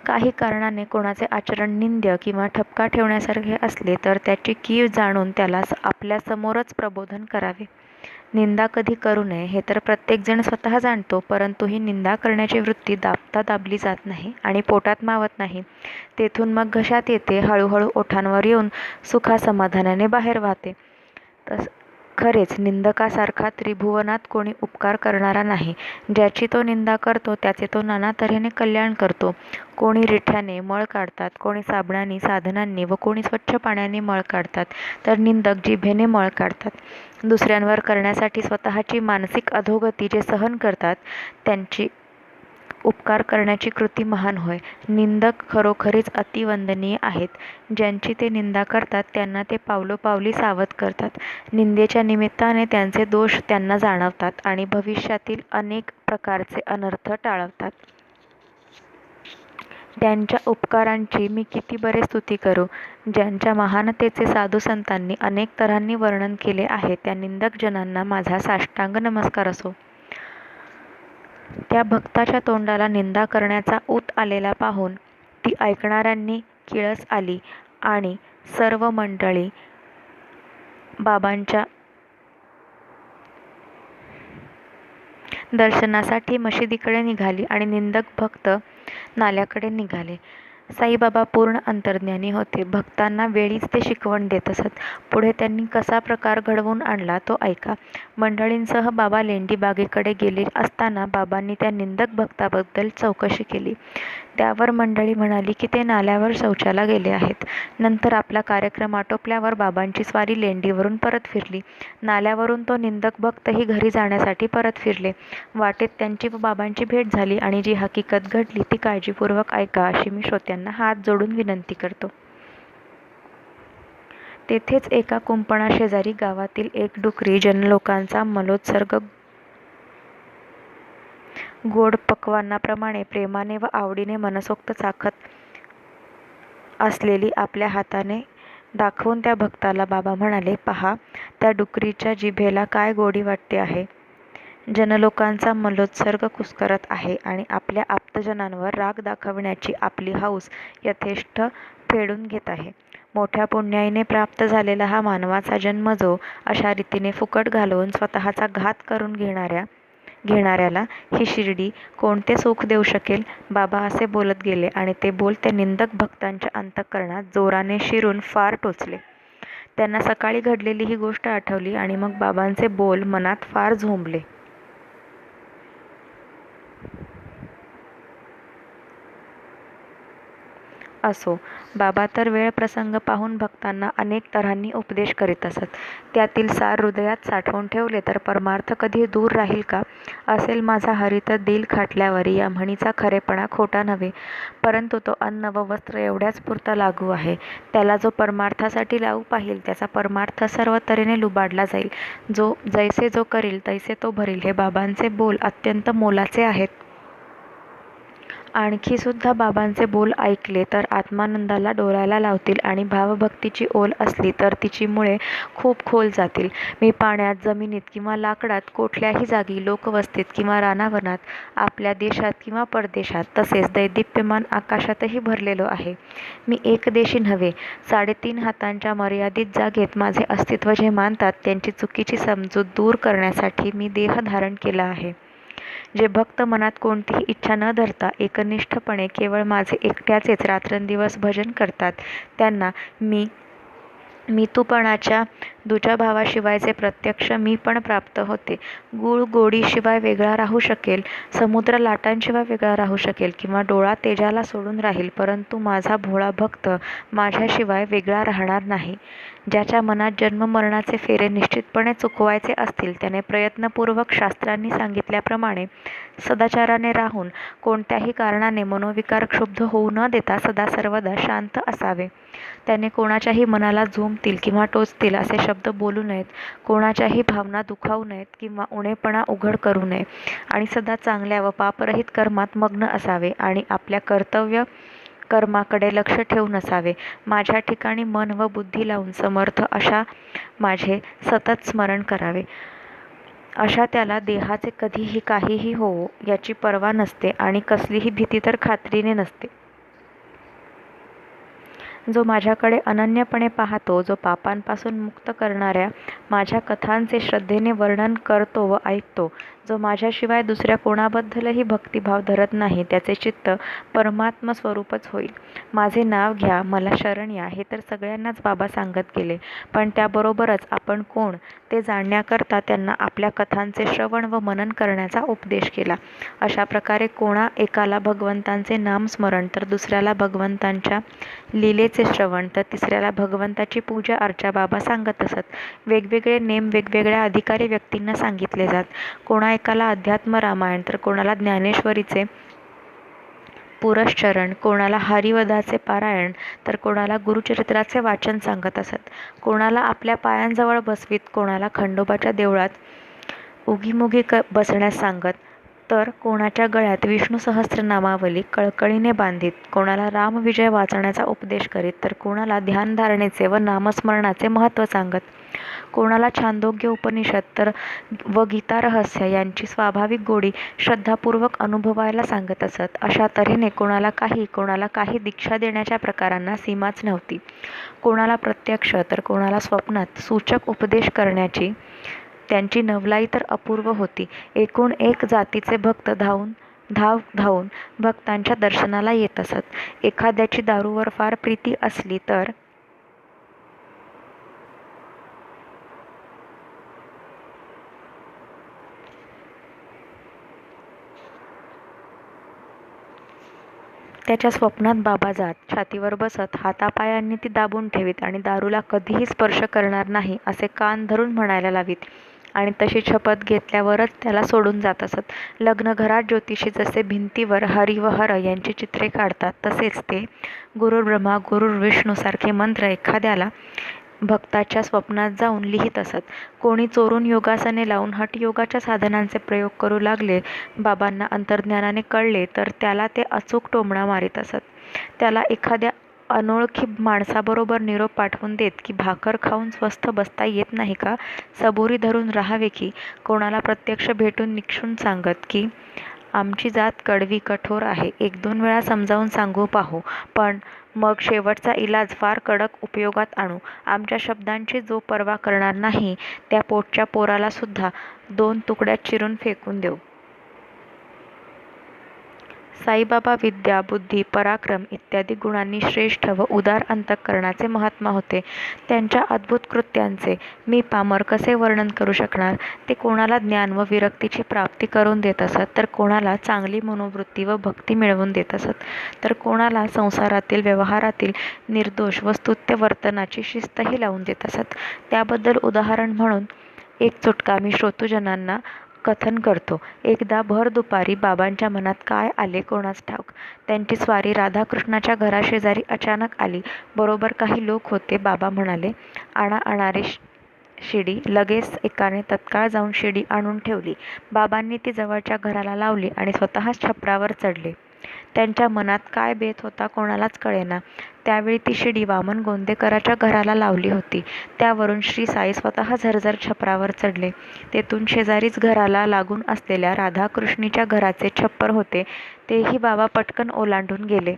काही कारणाने कोणाचे आचरण निंद्य किंवा ठपका ठेवण्यासारखे असले तर त्याची कीव जाणून त्याला आपल्या समोरच प्रबोधन करावे. निंदा कधी करू नये हे तर प्रत्येकजण स्वतः जाणतो, परंतु ही निंदा करण्याची वृत्ती दाबता दाबली जात नाही आणि पोटात मावत नाही. तेथून मग घशात येते, हळूहळू ओठांवर येऊन सुखासमाधानाने बाहेर वाहते. खरेच निंदकासारखा त्रिभुवनात कोणी उपकार करणारा नाही. ज्याची तो निंदा करतो त्याचे तो नाना तऱ्हेने कल्याण करतो. कोणी रिठ्याने मळ काढतात, कोणी साबणाने साधनांनी व कोणी स्वच्छ पाण्याने मळ काढतात, तर निंदक जिभेने मळ काढतात. दुसऱ्यांवर करण्यासाठी स्वतःची मानसिक अधोगती जे सहन करतात त्यांची उपकार करण्याची कृती महान होय. निंदक खरोखरीच अतिवंदनीय आहेत. ज्यांची ते निंदा करतात त्यांना ते पावलोपावली सावध करतात. निंदेच्या निमित्ताने त्यांचे दोष त्यांना जाणवतात आणि भविष्यातील अनेक प्रकारचे अनर्थ टाळवतात. त्यांच्या उपकारांची मी किती बरे स्तुती करू. ज्यांच्या महानतेचे साधू संतांनी अनेक तऱ्हांनी वर्णन केले आहे त्या निंदक जनांना माझा साष्टांग नमस्कार असो. त्या भक्ताच्या तोंडाला निंदा करण्याचा ऊत आलेला पाहून ती ऐकणाऱ्यांनी किळस आली आणि सर्व मंडळी बाबांच्या दर्शनासाठी मशिदीकडे निघाली आणि निंदक भक्त नाल्याकडे निघाले. साईबाबा पूर्ण अंतर्ज्ञानी होते. भक्तांना वेळीच ते शिकवण देत असत. पुढे त्यांनी कसा प्रकार घडवून आणला तो ऐका. मंडळींसह बाबा लेंडी बागेकडे गेले असताना बाबांनी त्या निंदक भक्ताबद्दल चौकशी केली. त्यावर मंडळी म्हणाली की ते नाल्यावर शौचाला गेले आहेत. नंतर आपला कार्यक्रम आटोपल्यावर बाबांची स्वारी लेंडीवरून परत फिरली. नाल्यावरून तो निंदक भक्तही घरी जाण्यासाठी परत फिरले. वाटेत त्यांची व बाबांची भेट झाली आणि जी हकीकत घडली ती काळजीपूर्वक ऐका अशी मी श्रोत्यांना हात जोडून विनंती करतो. तेथेच एका कुंपणाशेजारी गावातील एक डुकरी जनलोकांचा मलोत्सर्ग गोड पक्वान्नाप्रमाणे प्रेमाने व आवडीने मनसोक्त चाखत असलेली आपल्या हाताने दाखवून त्या भक्ताला बाबा म्हणाले, पहा त्या डुकरीच्या जिभेला काय गोडी वाटते आहे. जनलोकांचा मलोत्सर्ग कुस्करत आहे आणि आपल्या आप्तजनांवर राग दाखविण्याची आपली हौस यथेष्ट फेडून घेत आहे. मोठ्या पुण्याईने प्राप्त झालेला हा मानवाचा जन्म जो अशा रीतीने फुकट घालवून स्वतःचा घात करून घेणाऱ्याला ही शिर्डी कोणते सुख देऊ शकेल. बाबा असे बोलत गेले आणि ते बोल त्या निंदक भक्तांच्या अंतःकरणात जोराने शिरून फार टोचले. त्यांना सकाळी घडलेली ही गोष्ट आठवली आणि मग बाबांचे बोल मनात फार झोंबले. असो, बाबा तर वेळ प्रसंग पाहून भक्तांना अनेक तऱ्हांनी उपदेश करीत असत. त्यातील सार हृदयात साठवून ठेवले तर परमार्थ कधी दूर राहील का. असेल माझा हरित दिल खाटल्यावरी या म्हणीचा खरेपणा खोटा नव्हे, परंतु तो अन्न व वस्त्र एवढ्याच पुरता लागू आहे. त्याला जो परमार्थासाठी लावू पाहिल त्याचा परमार्थ सर्व तऱ्हेने लुबाडला जाईल. जो जैसे जो करील तैसे तो भरील. हे बाबांचे बोल अत्यंत मोलाचे आहेत. आणखी सुद्धा बाबांचे बोल ऐकले तर आत्मानंदाला डोलायला लावतील आणि भावभक्तीची ओल असली तर तिची मुळे खूप खोल जातील. मी पाण्यात, जमिनीत किंवा लाकडात, कुठल्याही जागी, लोकवस्तीत किंवा रानावनात, आपल्या देशात किंवा परदेशात, तसेच दैदिप्यमान आकाशातही भरलेलो आहे. मी एकदेशी नव्हे. 3.5 हातांच्या मर्यादित जागेत माझे अस्तित्व जे मानतात त्यांची चुकीची समजूत दूर करण्यासाठी मी देह धारण केला आहे. जे भक्त मनात कोणतीही इच्छा न धरता एकनिष्ठपणे केवळ माझे एकट्याचेच रात्रंदिवस भजन करतात त्यांना मीतूपणाच्या दुजाभावाशिवायचे प्रत्यक्ष मी पण प्राप्त होते. गुळ गोडीशिवाय वेगळा राहू शकेल, समुद्र लाटांशिवाय वेगळा राहू शकेल किंवा डोळा तेजाला सोडून राहील, परंतु माझा भोळा भक्त माझ्याशिवाय वेगळा राहणार नाही. ज्याच्या मनात जन्ममरणाचे फेरे निश्चितपणे चुकवायचे असतील त्याने प्रयत्नपूर्वक शास्त्रांनी सांगितल्याप्रमाणे सदाचाराने राहून कोणत्याही कारणाने मनोविकार क्षुब्ध होऊ न देता सदा सर्वदा शांत असावे. त्याने कोणाच्याही मनाला झोंबतील किंवा टोचतील असे शब्द बोलू नयेत, कोणाच्याही भावना दुखावू नयेत किंवा उणेपणा उघड करू नये आणि सदा चांगल्या व पापरहित कर्मात मग्न असावे आणि आपल्या कर्तव्य कर्माकडे लक्ष ठेवून असावे. माझ्या ठिकाणी मन व बुद्धी लावून समर्थ अशा माझे सतत स्मरण करावे. अशा त्याला देहाचे कधीही काहीही होवो याची पर्वा नसते आणि कसलीही भीती तर खात्रीने नसते. जो माझ्याकडे अनन्यपणे पाहतो, जो पापांपासून मुक्त करणाऱ्या माझ्या कथांचे श्रद्धेने वर्णन करतो व ऐकतो, जो माझ्याशिवाय दुसऱ्या कोणाबद्दलही भक्तिभाव धरत नाही, त्याचे चित्त परमात्म स्वरूपच होईल. माझे नाव घ्या, मला शरण या, हे तर सगळ्यांनाच बाबा सांगत गेले, पण त्याबरोबरच आपण कोण ते जाणण्याकरता त्यांना आपल्या कथांचे श्रवण व मनन करण्याचा उपदेश केला. अशा प्रकारे कोणा एकाला भगवंतांचे नामस्मरण, तर दुसऱ्याला भगवंतांच्या लीलेचे श्रवण, तर तिसऱ्याला भगवंताची पूजा अर्चा बाबा सांगत असत. वेगवेगळे नेम वेगवेगळ्या अधिकारी व्यक्तींना सांगितले जात. कोणा एकाला अध्यात्म रामायण, तर कोणाला ज्ञानेश्वरीचे पुरश्चरण, कोणाला हरिवदाचे पारायण, तर कोणाला गुरुचरित्राचे वाचन सांगत असत. कोणाला आपल्या पायांजवळ बसवीत, कोणाला खंडोबाच्या देवळात उगीमुगी बसण्यास सांगत, तर कोणाच्या गळ्यात विष्णू सहस्रनामावली कळकळीने बांधित, कोणाला रामविजय वाचण्याचा उपदेश करीत, तर कोणाला ध्यानधारणेचे व नामस्मरणाचे महत्त्व सांगत, कोणाला छांदोग्य उपनिषद तर व गीता रहस्य यांची स्वाभाविक गोडी श्रद्धापूर्वक अनुभवायला सांगत असत. अशा तऱ्हेने कोणाला काही दीक्षा देण्याच्या प्रकारांना सीमाच नव्हती. कोणाला प्रत्यक्ष तर कोणाला स्वप्नात सूचक उपदेश करण्याची त्यांची नवलाई तर अपूर्व होती. एकूण एक जातीचे भक्त धावून भक्तांच्या दर्शनाला येत असत. एखाद्याची दारूवर फार प्रीती असली तर त्याच्या स्वप्नात बाबा जात, छातीवर बसत, हातापायांनी ती दाबून ठेवीत आणि दारूला कधीही स्पर्श करणार नाही असे कान धरून म्हणायला लावीत आणि तशी शपथ घेतल्यावरच त्याला सोडून जात असत. लग्नघरात ज्योतिषी जसे भिंतीवर हरी व हर यांची चित्रे काढतात, तसेच ते गुरुर्ब्रह्मा गुरुर्विष्णू सारखे मंत्र एखाद्याला भक्ताच्या स्वप्नात जाऊन लिहित असत. कोणी चोरून योगासने लावून हठयोगाच्या साधनांचे प्रयोग करू लागले, बाबांना अंतर्ज्ञानाने कळले, तर त्याला ते अचूक टोमणा मारीत असत. त्याला एखाद्या अनोळखी माणसाबरोबर निरोप पाठवून देत की भाकर खाऊन स्वस्थ बसता येत नाही का, सबुरी धरून राहावे की, कोणाला प्रत्यक्ष भेटून निक्षून सांगत की आमची जात कडवी कठोर आहे, 1-2 वेळा समजावून सांगू पाहू, पण मग शेवटचा इलाज फार कडक उपयोगात आणू. आमच्या शब्दांची जो पर्वा करणार नाही, त्या पोटच्या पोराला सुद्धा 2 तुकड्यात चिरून फेकून देऊ. साईबाबा विद्या, बुद्धी, पराक्रम इत्यादी गुणांनी श्रेष्ठ व उदार अंतःकरणाचे महात्मा होते. त्यांच्या अद्भुत कृत्यांचे मी पामर कसे वर्णन करू शकणार. ते कोणाला ज्ञान व विरक्तीची प्राप्ती करून देत असत, तर कोणाला चांगली मनोवृत्ती व भक्ती मिळवून देत असत, तर कोणाला संसारातील व्यवहारातील निर्दोष व स्तुत्य वर्तनाची शिस्तही लावून देत असत. त्याबद्दल उदाहरण म्हणून एक चुटका मी श्रोतृजनांना कथन करतो. एकदा भर दुपारी बाबांच्या मनात काय आले कोणास ठाऊक, त्यांची स्वारी राधाकृष्णाच्या घराशेजारी अचानक आली. बरोबर काही लोक होते. बाबा म्हणाले, आणा रे शिडी. लगेच एकाने तत्काळ जाऊन शिडी आणून ठेवली. बाबांनी ती जवळच्या घराला लावली आणि स्वतःच छपरावर चढले. त्यांच्या मनात काय बेत होता कोणालाच कळेना. त्यावेळी ती शिडी वामन गोंदेकराच्या घराला लावली होती. त्यावरून श्री साई स्वतः झरझर छपरावर चढले. तेथून शेजारीच घराला लागून असलेल्या राधाकृष्णीच्या घराचे छप्पर होते, तेही बाबा पटकन ओलांडून गेले.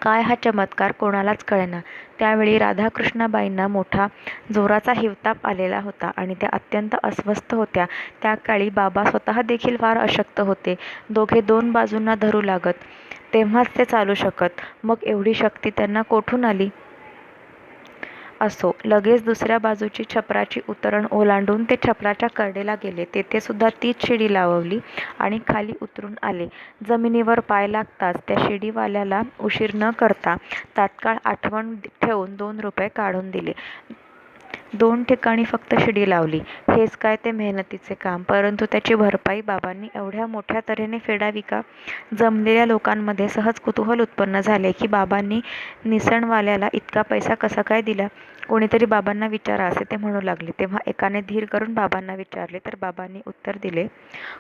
काय हा चमत्कार कोणालाच कळेना. त्यावेळी राधाकृष्णाबाईंना मोठा जोराचा हिवताप आलेला होता आणि त्या अत्यंत अस्वस्थ होत्या. त्या काळी बाबा स्वतः देखील फार अशक्त होते. दोघे 2 बाजूंना धरू लागत, तेव्हाच ते चालू शकत. मग एवढी शक्ती त्यांना कोठून आली? असो, लगेच दुसऱ्या बाजूची छपराची उतरण ओलांडून ते छपराच्या कडेला गेले. तेथे सुद्धा तीच शिडी लावली आणि खाली उतरून आले. जमिनीवर पाय लागताच त्या शिडीवाल्याला उशीर न करता तात्काळ आठवण ठेवून 2 रुपये काढून दिले. 2 ठिकाणी फक्त शिडी लावली. हेच काय ते मेहनतीचे काम, परंतु त्याची भरपाई बाबांनी एवढ्या मोठ्या तऱ्हेने फेडावी का? जमलेल्या लोकांमध्ये सहज कुतूहल उत्पन्न झाले की बाबांनी निसणवाल्याला इतका पैसा कसा काय दिला? कोणीतरी बाबांना विचारा असे ते म्हणू लागले. तेव्हा एकाने धीर करून बाबांना विचारले तर बाबांनी उत्तर दिले,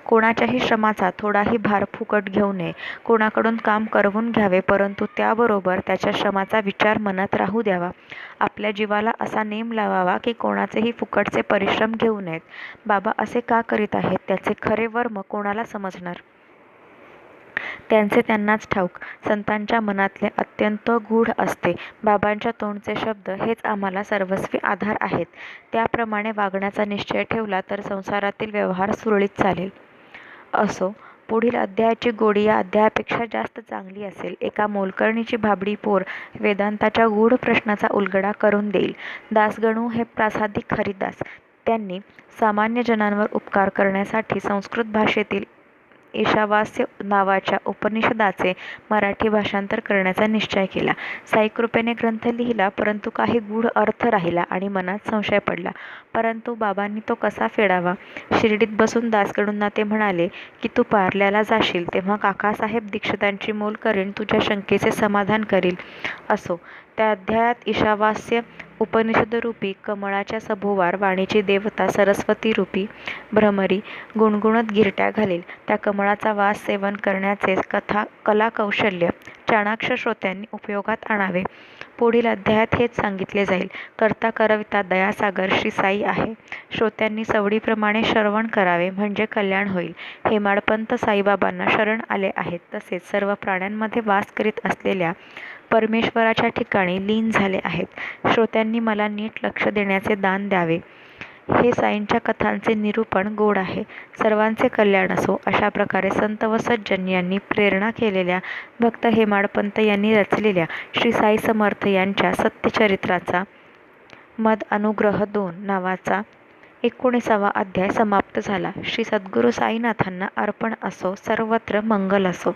कोणाच्याही श्रमाचा थोडाही भार फुकट घेऊ नये. कोणाकडून काम करवून घ्यावे, परंतु त्याबरोबर त्याच्या श्रमाचा विचार मनात राहू द्यावा. आपल्या जीवाला असा नेम लावावा की कोणाचेही फुकटचे परिश्रम घेऊ नयेत. बाबा असे का करीत आहेत त्याचे खरे वर्म कोणाला समजणार? त्यांचे त्यांनाच ठाऊक. संतांच्या मनातले अत्यंत गूढ असते. बाबांच्या तोंडचे शब्द हेच आम्हाला सर्वस्वी आधार आहेत. त्याप्रमाणे वागण्याचा निश्चय ठेवला तर संसारातील व्यवहार सुरळीत चालेल. असो, पुढील अध्यायाची गोडी या अध्यायापेक्षा जास्त चांगली असेल. एका मोलकरणीची भाबडी पोर वेदांताच्या गूढ प्रश्नाचा उलगडा करून देईल. दासगणू हे प्रासादिक हरिदास. त्यांनी सामान्य जनांवर उपकार करण्यासाठी संस्कृत भाषेतील ईशावास्य नावाच्या उपनिषदाचे मराठी भाषांतर करण्याचा निश्चय केला. साईकृपेने ग्रंथ लिहिला, परंतु काही गूढ अर्थ राहिला आणि मनात संशय पडला. परंतु बाबांनी तो कसा फेडावा? शिर्डीत बसून दासगणूंना ते म्हणाले की तू पार्ल्याला जाशील तेव्हा काकासाहेब दीक्षितांची मोल करीन, तुझ्या शंकेचे समाधान करील. असो, त्या अध्यायात ईशावास्य उपनिषदरूपी कमळाच्या सभोवार वाणीची देवता सरस्वती रूपी भ्रमरी गुणगुणत गिरट्या घालेल. त्या कमळाचा वास सेवन करण्याचे कलाकौशल्य चाणाक्ष श्रोत्यांनी उपयोगात आणावे. पुढील अध्यायात हेच सांगितले जाईल. कर्ता करविता दयासागर श्री साई आहे. श्रोत्यांनी सवडीप्रमाणे श्रवण करावे म्हणजे कल्याण होईल. हेमाडपंत साईबाबांना शरण आले आहेत, तसेच सर्व प्राण्यांमध्ये वास करीत असलेल्या परमेश्वराच्या ठिकाणी लीन झाले आहेत. श्रोत्यांनी मला नीट लक्ष देण्याचे दान द्यावे. हे साईंच्या कथांचे निरूपण गोड आहे. सर्वांचे कल्याण असो. अशा प्रकारे संत व सज्जन यांनी प्रेरणा केलेल्या भक्त हेमाडपंत यांनी रचलेल्या श्री साई समर्थ यांच्या सत्यचरित्राचा मद अनुग्रह 2 नावाचा 19वा अध्याय समाप्त झाला. श्री सद्गुरू साईनाथांना अर्पण असो. सर्वत्र मंगल असो.